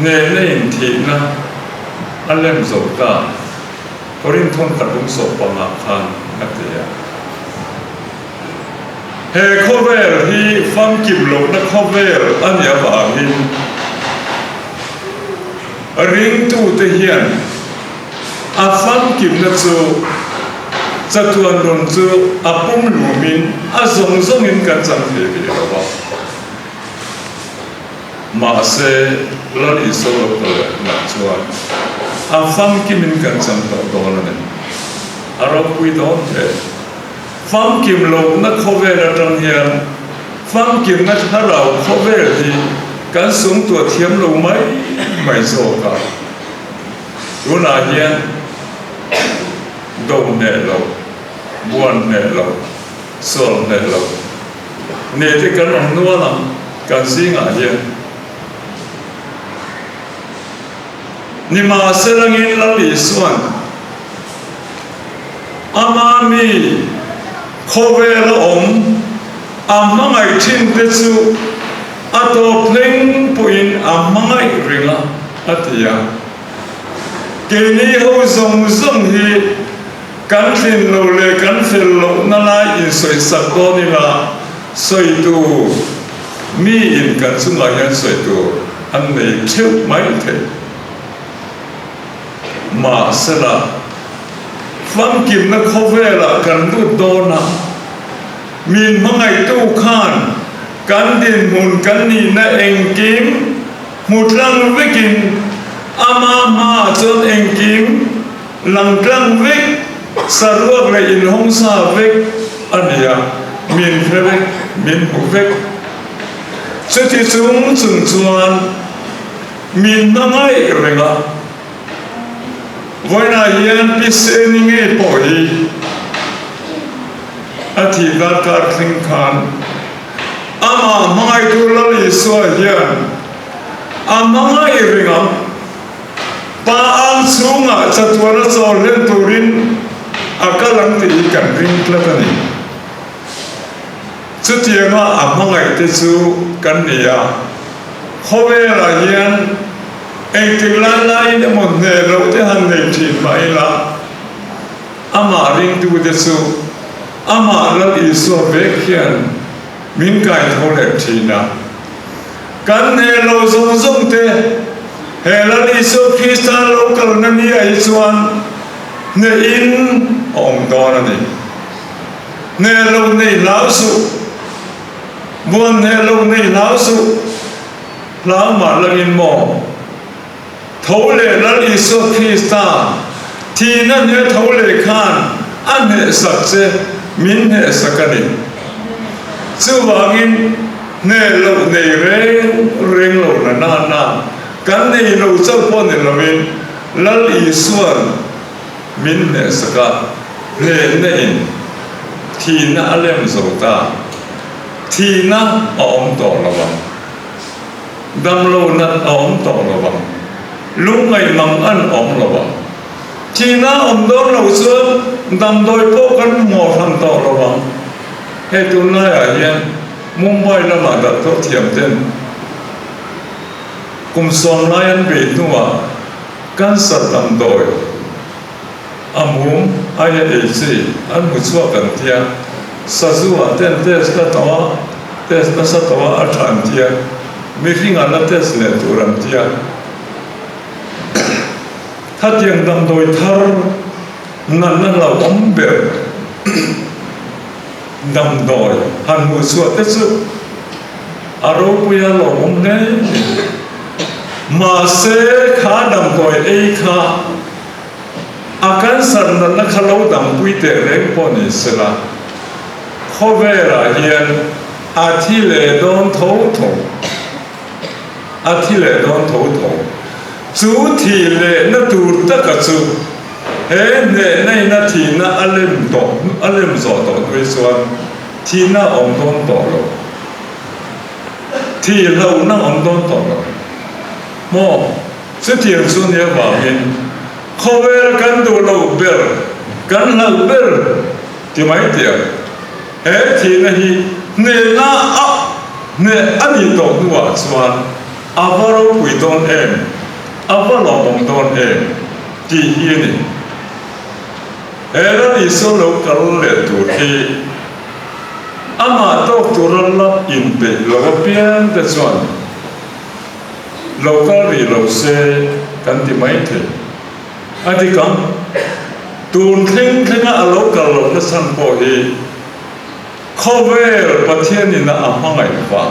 เนเน่ทีนะอันเล่มสบตาพอรินทนขัดลุงศพประมาคันนักเรียนเฮโคเวลที่ฟังกิบหลงนักโคเวลอันยาบาหินริงตู้เทียนอาฟังกิมนัดจูจัตุอันดนจูอาปุ่มลูมินอาส่งอินกันจังเทียบีระบามาเซลาลิโซโลกเลนัดจูอาฟังกิมินกันจังต่อตัวนั่นอาเราคุยตอนเทฟังกิมโลกนักข้อเวลจังเฮียนฟังกิมนักฮาราข้อเวลที่การส่งตัวเทียมลงไม่โซกันรู้นาเฮียนดมเนลบวนเนลโซลเนลเนติกันอันนัวนังกันสิงอาเฮียนนิมาเสลังอินลลิสวนอามามีโคเวลอมอามังไอทินเตจูอาตัวเพลงปุยนอามังไอริงละอัตยาเกนี่เขาส่งฮี กันฟินโลเลกันฟินโลนั่นไงอินสวยสักตัวนี่ละสวยตัวมีอินกันสุนัขยันสวยตัวอันนี้เชื่อไม่เถอะมาสละฟังกินนักเขาเวลากันดูโดนะมีนมังไงตู้ข้านกันดินมุนกันนี่นะเองกิมมุดลังวิกินอามาจนเองกิมลังกลังวิกสารวกเลยอินห้องซาวิกอันนี้มีนเพลวิกมีนหุวิกสุดที่สูงสุดส่วนมีนมังไงเรื่องละวันนั้นยันพิเศษนี่ไงพอดีอาทิตย์ละการคลิงคันอามาไม่ดูแลลิสวายันอามาไม่เรื่องป้าอังสูงอ่ะจัตุวรรษเล่นตุรินอากาลังตีกันริงกลับนี่สุดที่ว่าอามาไม่ติดสูกันเนี่ยเขาเวลายันเองถึงล้านไล่เนี่ยหมดเนี่ยเราจะหันในทีไปละอามาริงดูติดสูอามาแล้วอิสวาเบกยันมินกายทอเล็กทีนะกันเนี่ยเราส่งเตะเฮลันอิสวาคริสต์เรากำลังนี่ไอ้ส่วนเนี่ยอินองค์ดอนนี่เนี่ยเราเนี่ยลาวสุบัวเนี่ยเราเนี่ยลาวสุลาวมาแล้วอินโมทอเล็กแล้วอิสวาคริสต์ทีนั้นเนี่ยทอเล็กขันอันเนี่ยสักเซมินเนี่ยสักกันนี่สุวากินเนี่ยเราเนี่ยเร่งเราหน้ากันเนี่ยเราเจ้าพ่อเนี่ยเรามินลัลอีส่วนมินเนี่ยสักกันเนี่ยทีน่าเล่มสุดตาทีน่าอ้อมต่อระวังดำโลนัดอ้อมต่อระวังลุงไงมังอันอ้อมระวังทีน่าอ้อมโดนเราส่วนดำโดยพวกกันหมอทำต่อระวังให้ตุนายอย่างมุมไบละมาดัดทดเทียมเต้นกุมสอนนายอันเบียดนัวกันสัตว์ดำโดยอามุมอายเอซีอันมุสวากันเทียสัจวัตเต้นเทสละตัวเทสละสัตว์อัฐานเทียมีฟิงอันละเทสเนตุรันเทียถ้าเทียงดำโดยทาร์นั่นเราอมเบลดำโดยหันมุสวาเตสุอารมณ์ยาลมเนี่ยมาเสขาดำโดยเอขาอาการสันนั้นเขาเล่าดำปุยเตะเล็กปนิสละเขาเวลาเรียนอาทิเลดอนทูทูอาทิเลดอนทูทูจูทีเลนัตูตะกัจจุเฮ้เนี่ยในนาทีน่ะอารมณ์ต่ออารมณ์สอดต่อด้วยส่วนที่น่าอ่อนต้นต่อเราที่เราน่าอ่อนต้นต่อเราโม่สุดที่สุดเนี่ยว่ามินเขาเวลกันดูเราเบลกันเราเบลที่ไม่เดียวเฮ้ที่นี่เนี่ยน่าเนี่ยอันนี้ต่อตัวส่วนอาบาเราคุยตอนเองอาบาเราอ่อนตอนเองที่นี่เอรันอิสโลกัลเลตุที่อามาตอกตุรัลลับอินเปโลกเปียนเตส่วนโลกัลรีโลเซกันที่ไม่ถึงอันที่กันตูนทิ้งอาโลกัลโลกสันโพฮีข้อเวลประเทศนี้น่ะอามังไงฟัง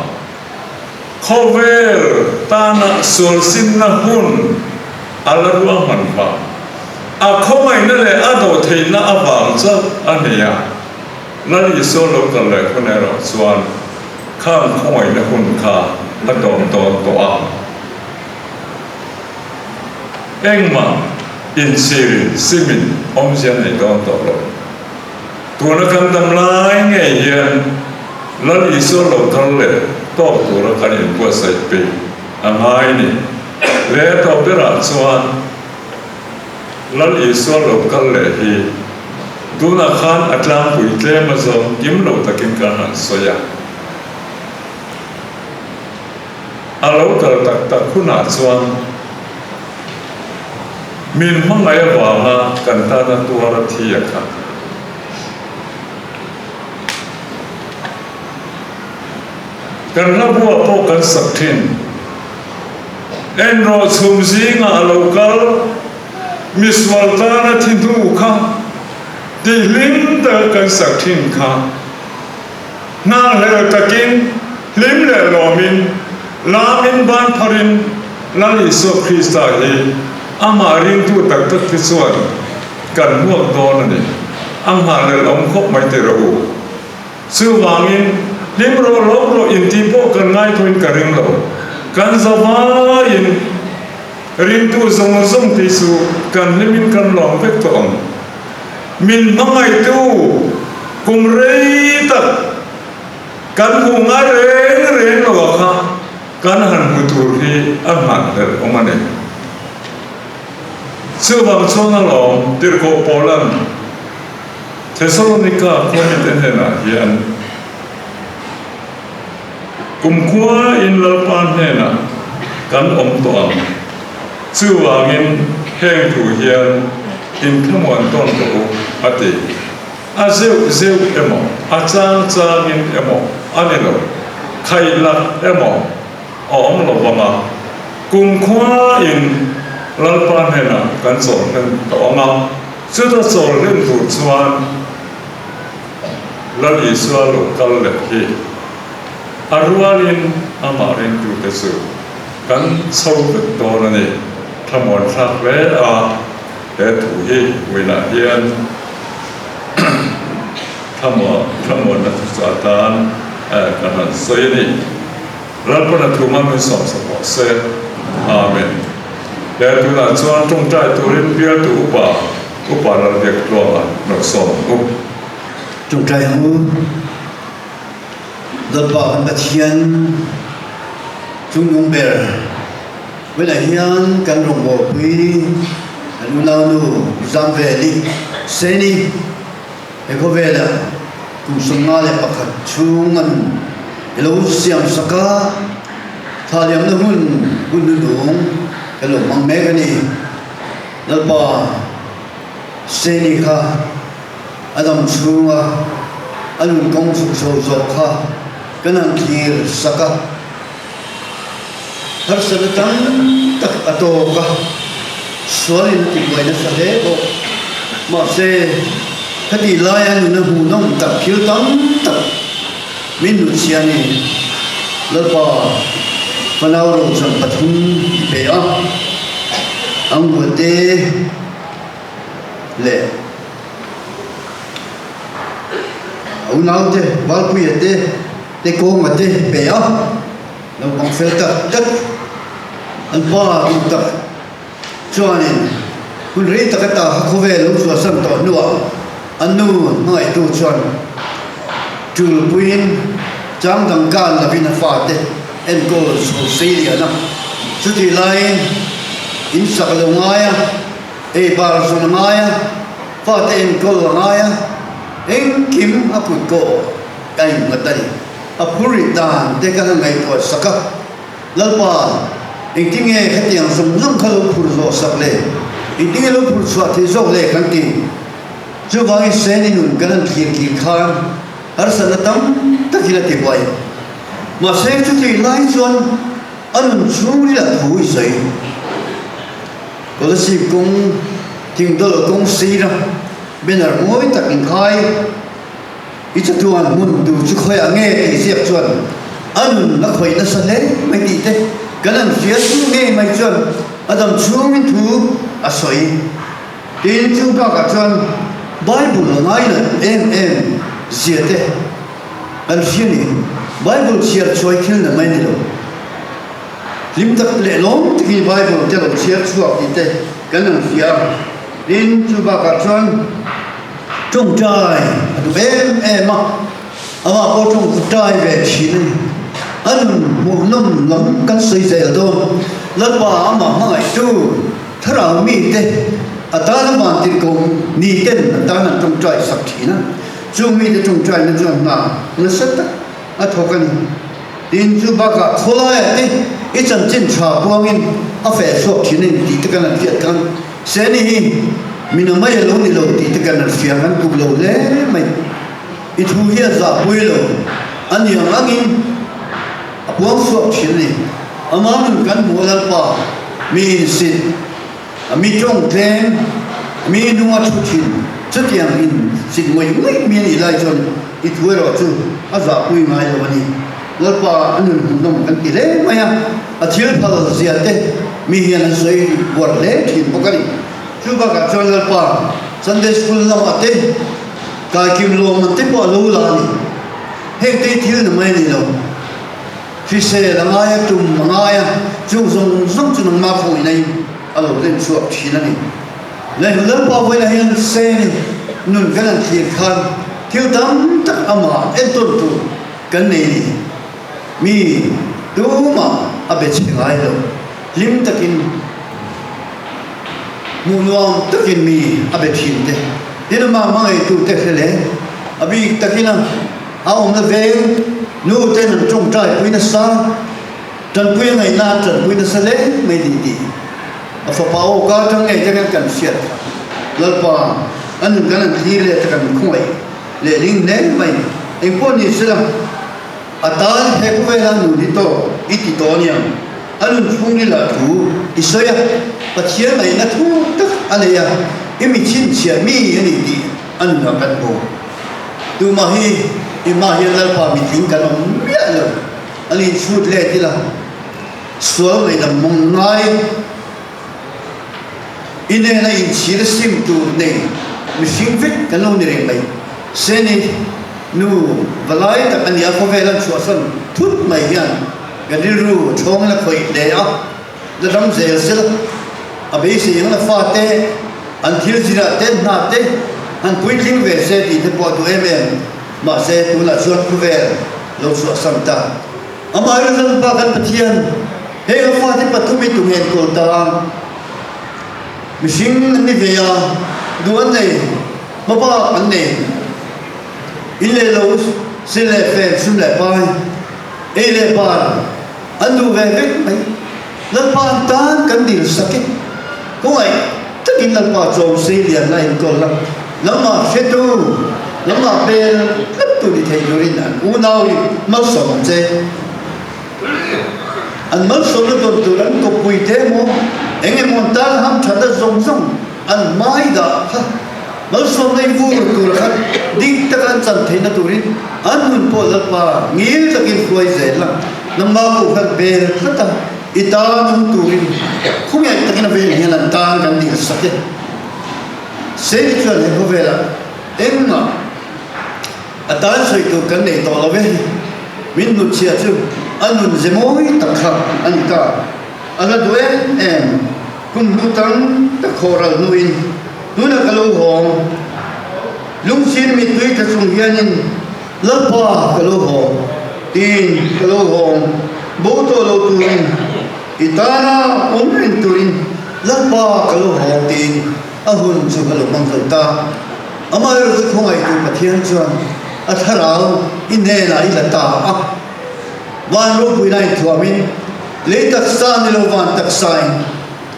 ข้อเวลตานะส่วนสินนะหุ่นอาลรัวมันฟังอาเขาไม่นั่นเลยอาโดเทน่าอาบังซับอันนี้นั่นอิสโลกันเลยคนเราส่วนข้ามเขาไม่นั่นคนข้าอาโดนตัวเอ็งมาอินซีรีซิมินอมเสียในตอนตัวเราตัวนักการทำลายไงยันนั่นอิสโลกันเลยตัวนักการอินกัวใส่ปีอันหายนี่แล้วตัวเป็นรัส่วนลัลอิสวาลกัลเลฮีดูนักขันอัตลามปุยเตมาซอยิมโลตะกินกันหันสอยาอาลูกัลตักคุณอาส่วน min mangai wa kan ta na tuara thia kha kan la bua po kan saktin en ro chum zinga local miswal ta na thindu kha ti lim ta kan saktin kha na le takin lim le lomin lamin ban pharin lali so krista hi ama ring tu tak tak ti suan kan huak don ni ama le lom khop mai te ro su wangin lim ro lom ro in ti po kan ngai thoin ka ring lo kan zawa in ring tu zong zong ti su kan limin kan lom vek to ang min mangai tu kum rei tak kan hu nga reng lo kha kan han hu tur hi ama le omane sư bằng cho nó lòng tiêu cổ Poland Thessalonica có những tên thế nào hiện cùng qua in Lalpan thế nào cắn ông toàn sư vàng in heng thủ hiện in tham quan toàn tổ ati a zeu emo a chang in emo anelo khai lạc emo ông lo vanga cùng qua in Lalpan he na kan so kan to anga chu ta so len tu chuan lal iswa lo kal le hi arwalin ama ren tu te su kan so to na ni thamon thak le a te tu hi wina hian thamon na sa tan kan han soi ni Lalpan tu ma me so se amen để tu là chuan trong trai tu lên bia tu upa là việc lo nó sống trong trai hú đợt bảo anh bạch hiền trung nhung bè với lại hiền căn rồng bộ quý anh lao nu giam về đi xe đi để có về là cùng sống nga lại bạc hạt chung anh lâu xiêm saka thà liam nó hun đúng cái lúc mang mẹ cái này nó bỏ xe đi kha adam chung à anh công phục sâu sâu kha cái năng kia saka har sa tan tak ato ka suali na tiwai na sa he ko ma se khati lai anu na hu nong tak khil tam tak min nu chiani lo pa Panau lo sang pathum pe a ang wote le au nau te wal pu te ko ma te pe a no bang fel tak an pa tu tak chuanin kun ri takata ko ve lo chu sam to nuwa anu ngai tu chuan tul puin chang dang kan la bin fa te en goal Australia na chuti line in sakalo ngaya e Barcelona ngaya fa te en goal ngaya en kim apun ko kai matai apuri dan te ka ngai to saka lalpa en tinge khatiang som nam khalo phur zo sakle en tinge lo phur swa the zo le kan ti chu wangi seni nun kan ki khan har sanatam takila ti boy mà xem chút thì lái chuan anh chú đi là thú gì có là gì cũng thình đó là công sĩ đó bên ở mỗi tất khai ít chút chuan muốn đủ chút khơi nghe thì xếp chuan anh nó khơi nó sân đấy mấy tí thế cái làm xía chú nghe mấy chuan adam chú mình thú à soi tin chú ba cả chuan Bible là ngay là em gì thế anh xía này Bible share choi khil na mai ni lo lim tak le long ti Bible te lo share chuak ti te kan ang sia din chu ba ka chuan trong trai adu em ma ama po trong trai ve chi ni an mu nom lam kan sei sei do la pa ama mai tu thara mi te atana man ti ko ni ten atana trong trai sak thi na chu mi te trong trai na chuan na sat a thokani tin chu ba ka khola ya te i chan chin tha buangin a fe so thinin ti te kan ti kan sẽ đi mình mới lâu đi lâu thì tất cả là phiền anh cũng lâu đấy mày ít thu hiện ra quê lâu anh nhớ anh in buông xuống chuyện này mà mình cần mua là pa mình xin mình trông thêm mình đúng là chút chuyện chút tiền mình xin người mình đi lại cho ít quê rồi chứ à ra quê ngay rồi đi là pa anh mình không cần cái đấy mà à thiếu phải là gì thế mình hiện say quật đấy thì có cái chú bác cả cho là pa Sunday school làm ate cái kim lô mình tiếp vào lâu là đi hết cái thiếu là mấy đi đâu khi xe là ngay tụm ngay chú dùng dùng chú nông phụ này ở đâu lên suốt chỉ là này lớn bao với là hiện xe này nun cái là thiệt khan thiếu tấm tất ama em tuân thủ cái này mi đủ mà ở bên trên ngay đâu lim takin munuang takin mi ở bên trên đấy thế mà mang cái tụ tết này abi takin ông là về nu tên là trong trái quý nó sa trần quý ngày na trần quý nó sa lẽ mấy đi ở phố bao cả trong ngày chắc cần xét lỡ pa anh cái này thì là chắc cần không vậy để linh nén mày anh có gì sẽ làm à ta hay có về là nu đi to ít đi to nhỉ anh không đi là thu Israel và chia mày là thu tất anh ấy em mình chín chia mi anh đi anh là cán bộ tu mà hi imahir là pa meeting cái ông biết rồi anh ấy shoot lên thì là số người làm mong ngay ine là in chỉ là sim tu này mình xin viết cái lâu này này xe này nu và lại ta anh ấy có về làm số sân thút mày hiền cái đi ru chong là phải để á là đóng dễ sẽ à bây giờ là pha tê anh thiếu gì là tê na tê anh quyết định về xe thì bỏ tụi em mà xe tụi là suốt cứ về lâu suốt sang ta mà ai là ba cái tiền hay là pha thì bắt tụi mình tụi mình còn ta mình xin anh đi về à đuổi này mà ba anh này ile lâu sẽ lại về xin lại bay ile ba anh đuổi về biết mấy lần ba ta cần đi sắc cái không ai tất nhiên lần ba trồng xây liền này còn lắm lắm mà sẽ tu lắm mà về rất tu đi thấy rồi nè u nào mất sống chứ anh mất sống nó tuần tu anh có quỳ thế mô anh em muốn ta ham thật là rong rong anh mãi đã mất sống này vui tu là đi tất anh chẳng thấy nó tu đi anh muốn bỏ ra pa nghĩ là cái quay dễ lắm nó mà cũng phải về rất là ít ta muốn tu đi không phải tất nhiên về hiện là ta cần đi sắc đấy sẽ cho nên có về là em mà à ta sẽ tu cái này to là về mình nuôi chia chứ anh nuôi dễ mối tập hợp anh ta anh là đuôi em cũng nuôi tăng ta khổ ra nuôi là cái lô hồn lúc xin mình tuy cái sùng hiền lớp ba cái lô hồn tin cái lô hồn bố tôi lô tu thì ta na ổn định tu lớp ba cái lô hồn tin anh hôn cho cái lô bằng người ta mà rồi không ai tu bát thiên chuan à thà nào in này là ta à van lô bùi này thua mình lấy tất san lô van tất sai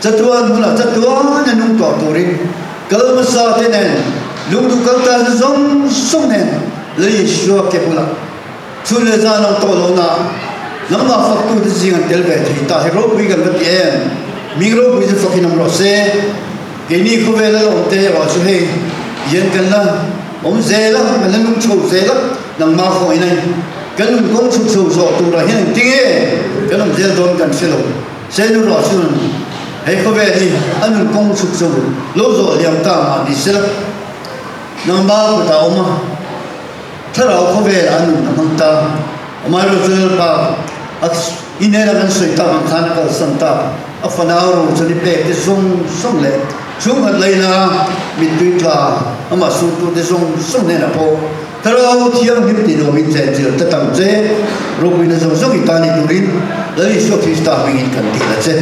chất tuan muốn là chất tuan nên nung tỏ tu rin kalau masa thế này lúc tu kalau ta giống sống này lấy số cái bula chú lê ra nó to lâu na nắm mà phát tu thì gì ngàn tel về thì ta hero bùi gần vật em mình hero bùi thì phát cái nắm rose cái này không về là ông tê vào chỗ hay yên cần là ông dễ lắm mà nó nung sầu dễ lắm nằm mà khỏi này cái nung công sầu sầu sầu tu ra hiện tiếng ấy cái nung dễ đồn cần xe lồng xe nung rõ xưa hay có về thì anh nung công sầu sầu lâu rồi liam ta mà đi xe lắm nằm ba của tao mà thế nào có về là anh nung nằm ta mà rồi giờ ba in đây là cái sợi ta bằng khăn cái sân ta ở phần nào rồi cho đi về cái sông sông lệ chúng hạt lấy là mình tuyên là mà số tu để sông này là po thế nào thiêng hiệp thì rồi mình sẽ chịu tất tầm chế rồi mình sẽ sống cái ta này tu rin lấy số khi ta mình cần thì là chế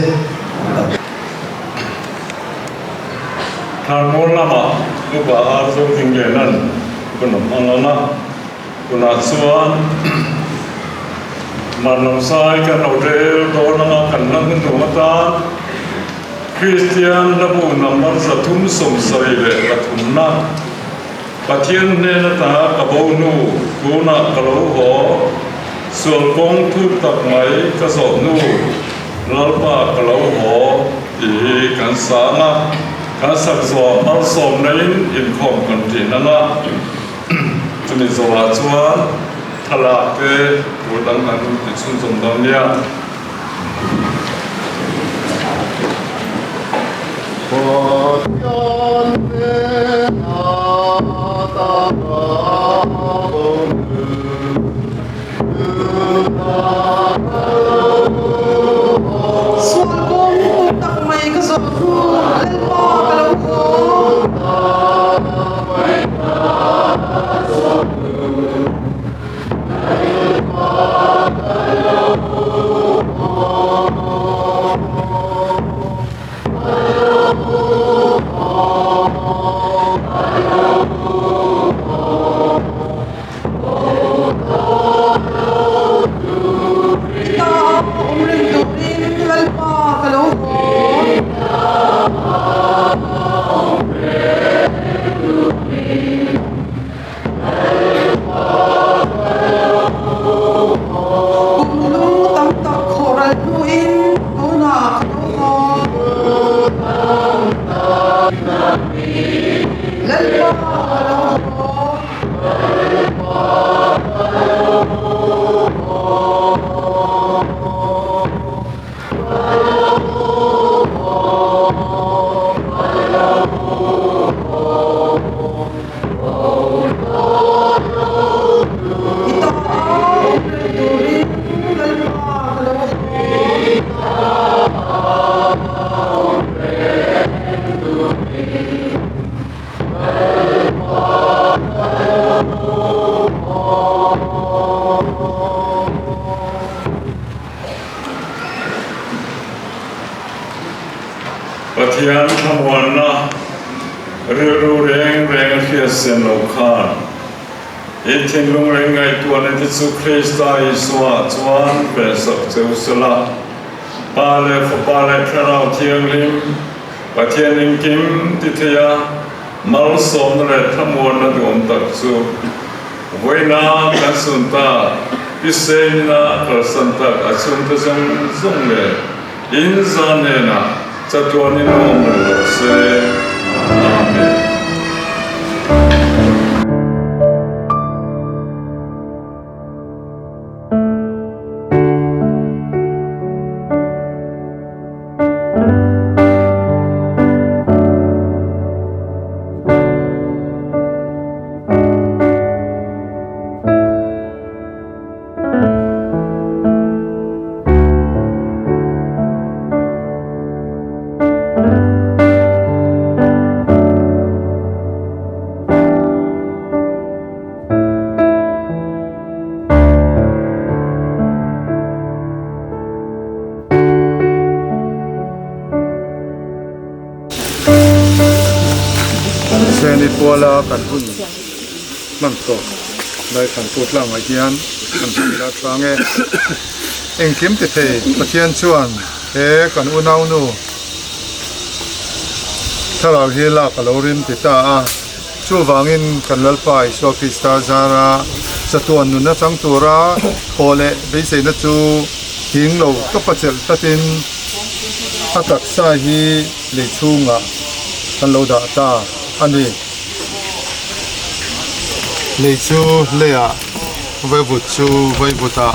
thằng môn lắm à lúc bà áp dụng kinh nghiệmนั้นคุณông nóคุณอาส่วนมันลงซ้ายกันเอาเร็วโดนแล้วกันนั่งขึ้นหัวตา คริสเตียนระบุนำมันสะทุ่มสมใส่เลยกระทุ่มนักปะเทียนเนนตากระโบนูกูนักกะโลหอส่วนกองทุนตักไหมกระสอบนูลลปากะโลหออีกันสานะกันสักสวมัลสมในอินคอมกันทีนั่นละจะมีสวัสดิ์ว่าทลาเกกูดังนั้นติดชุนสมดังเนี่ยปะเทียนขมวนนะเรือรูแรงแรงเขียเส้นโลกาอิทินลงแรงไงตัวในที่สุคริสต์ได้สวาจวนเป็นสักเจ้าสละปาเลฟปาเลพระเราเทียงลิมปะเทียนลิงกิมติทยามัลสมและขมวนนะดวงตักสุไว้นากันสุนตาพิเศษนะกระสันตักอาชุนตะจงเลยอินซานเนนะจะตัวนี้น้องเลยเสอาเมนนี่ปัวลากันหุ่นมันโตได้ขันพูดล่างไว้เทียนขันพูดลาฟังเองคิมติเทปะเทียนชวนกันอุณาวนูถ้าเราเฮลากะโลริมติตาชูวางินกันลลปายสวาพิสตาจาราสะตวนนุนจังตุระโอเลเบเซนจูหิงโลก็ปะเจลตัดินอากาศสาฮีเลชุงะกันโลดาตาอันนี้เลยชูเลยอะไว้บุชูไว้บุตา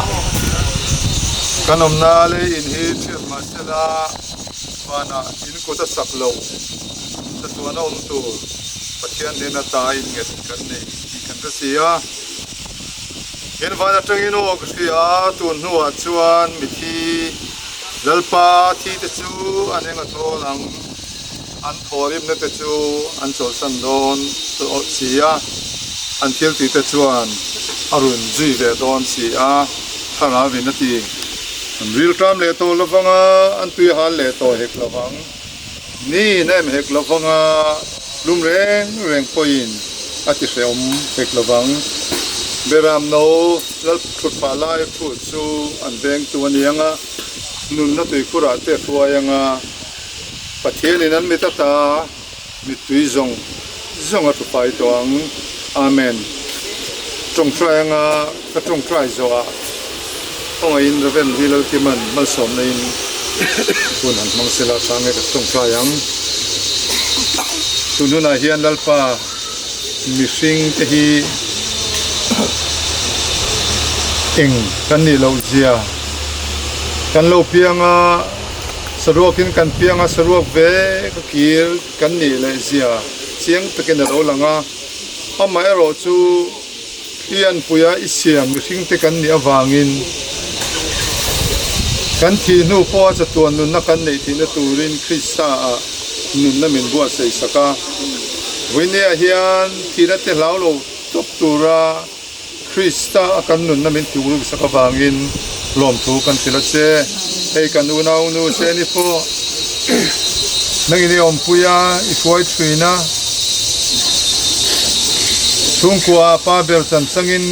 กันอมนาเลยอินฮีเชื่อมาเสลาฟานาอินกุตสักโลแต่ตัวน้องตัวปัจเจียนเดนตายเงินกันนี่กันก็เสียเห็นว่าจังอินโอกเสียตัวนัวชวนมิทีเดลปาที่ตะจูอันนี้ก็โตหลังอันทอริมนั่นตะจูอันโจสันโดนตัวเสียอันเที่ยวตีตะจวนอรุณจีเวดอนเสียข้าราวินาทีอันวิลกรามเลโตลฟังอันตุยฮันเลโตเฮกลฟังนี่เนมเฮกลฟังลุมเรงปอยน์อติเสอมเฮกลฟังเบรามโนแล้วขุดป่าไล่พูดชูอันเบงตัวนี้งนุนนัตุยคุระเตฟัวยัง pathian in an mi tata mi tui zong a tu pai to ang amen trong trai nga ka trong trai zo a ong in reven hilal ki man mal som na in kun han mang sila sange ka trong trai ang tununa hian lalpa mi sing te hi eng kan ni lo zia kan lo pianga saruakin kan pianga saruak ve ka kir kan ni le zia chiang takin alo langa ama ero chu ian puya isiam mihring te kan ni awangin kan thi nu po cha tuan nun na kan nei thi na turin Krista a nun na min bua sei saka wine a hian thi na te laulo top tura Krista akan nun na min tiwul saka wangin lom thu kan tila che ei kan unaw nu se ni po nangini ompuya ikuai trina tungkua pa bel chan changin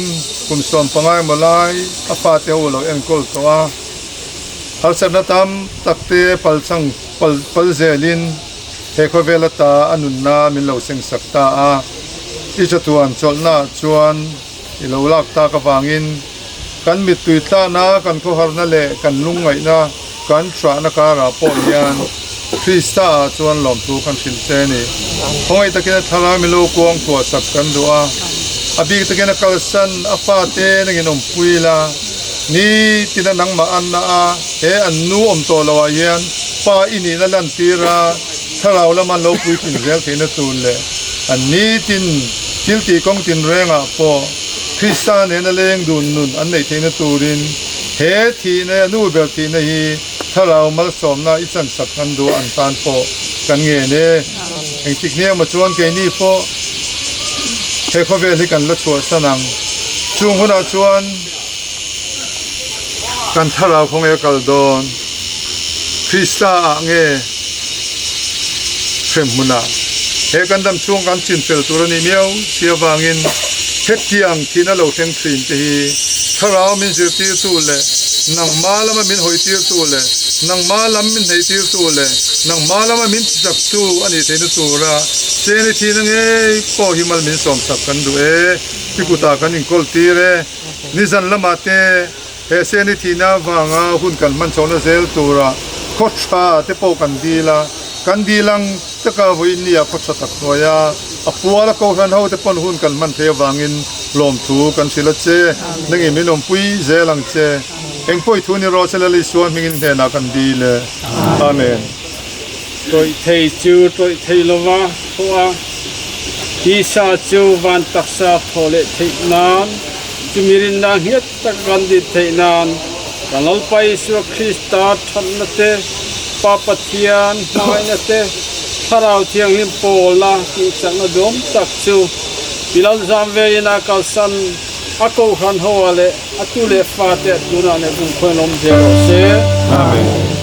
kumsom pangai malai apate ulo enkol toa halsana tam takte palchang palzelin heko velata anunna min lo seng sakta a ichatuan cholna chuan ilolak ta ka wangin kan mit tuita na kan ko harna le kan lungai na kan tra na kara pon yan Krista chuan lom tu kan sin che ni hoi takena thara milo kuang tua sak kan dua abi takena kalsan afate nangin puila ni tinanang maan na a he annu om to lawa yan pa ini na lan tira tharaw laman lo pui tin zel thina tulle anni tin kilti kong tin renga po Krista ne na leng dun nun an nei thina turin he thi ne nu bel thi na hi tharaw mal som na ichan sak kan du an tan po kan nge ne eng tik ne ma chuan ke ni po he kho ve ni kan la chua sanang chung huna chuan kan tharaw khong e kal don Krista nge khem muna he kan dam chung kan chin fel turani miau sia wangin het tiang thina lo theng thin te hi tharaw min zir ti tu le nang malama min hoi ti tu le nang malam min hei ti tu le nang malama min sak tu ani theina tura seni thina nge po himal min som sak kan du e pikuta kan in kol ti re nizan lama te he seni thina wanga hun kan man chona zel tura khotha te po kan dila kan dilang taka voin nia khotha tak noya apuala ko han ho te pon hun kan man the wangin lom thu kan sila che nangi minom pui zelang che eng poi thu ni ro sela li suan mingin the na kan dile amen tôi thầy chú tôi thầy lova hoa đi sa chú van taksa phole thầy nan chú mirin na hiat tak gan di thầy nan kanal pai su Krista than na te papathian mai na te tharau thiang lim pola ki chang dom tak chu bilal zam ve na kalsan ako han ho ale atule fa te tuna ne bung khon lom je se amen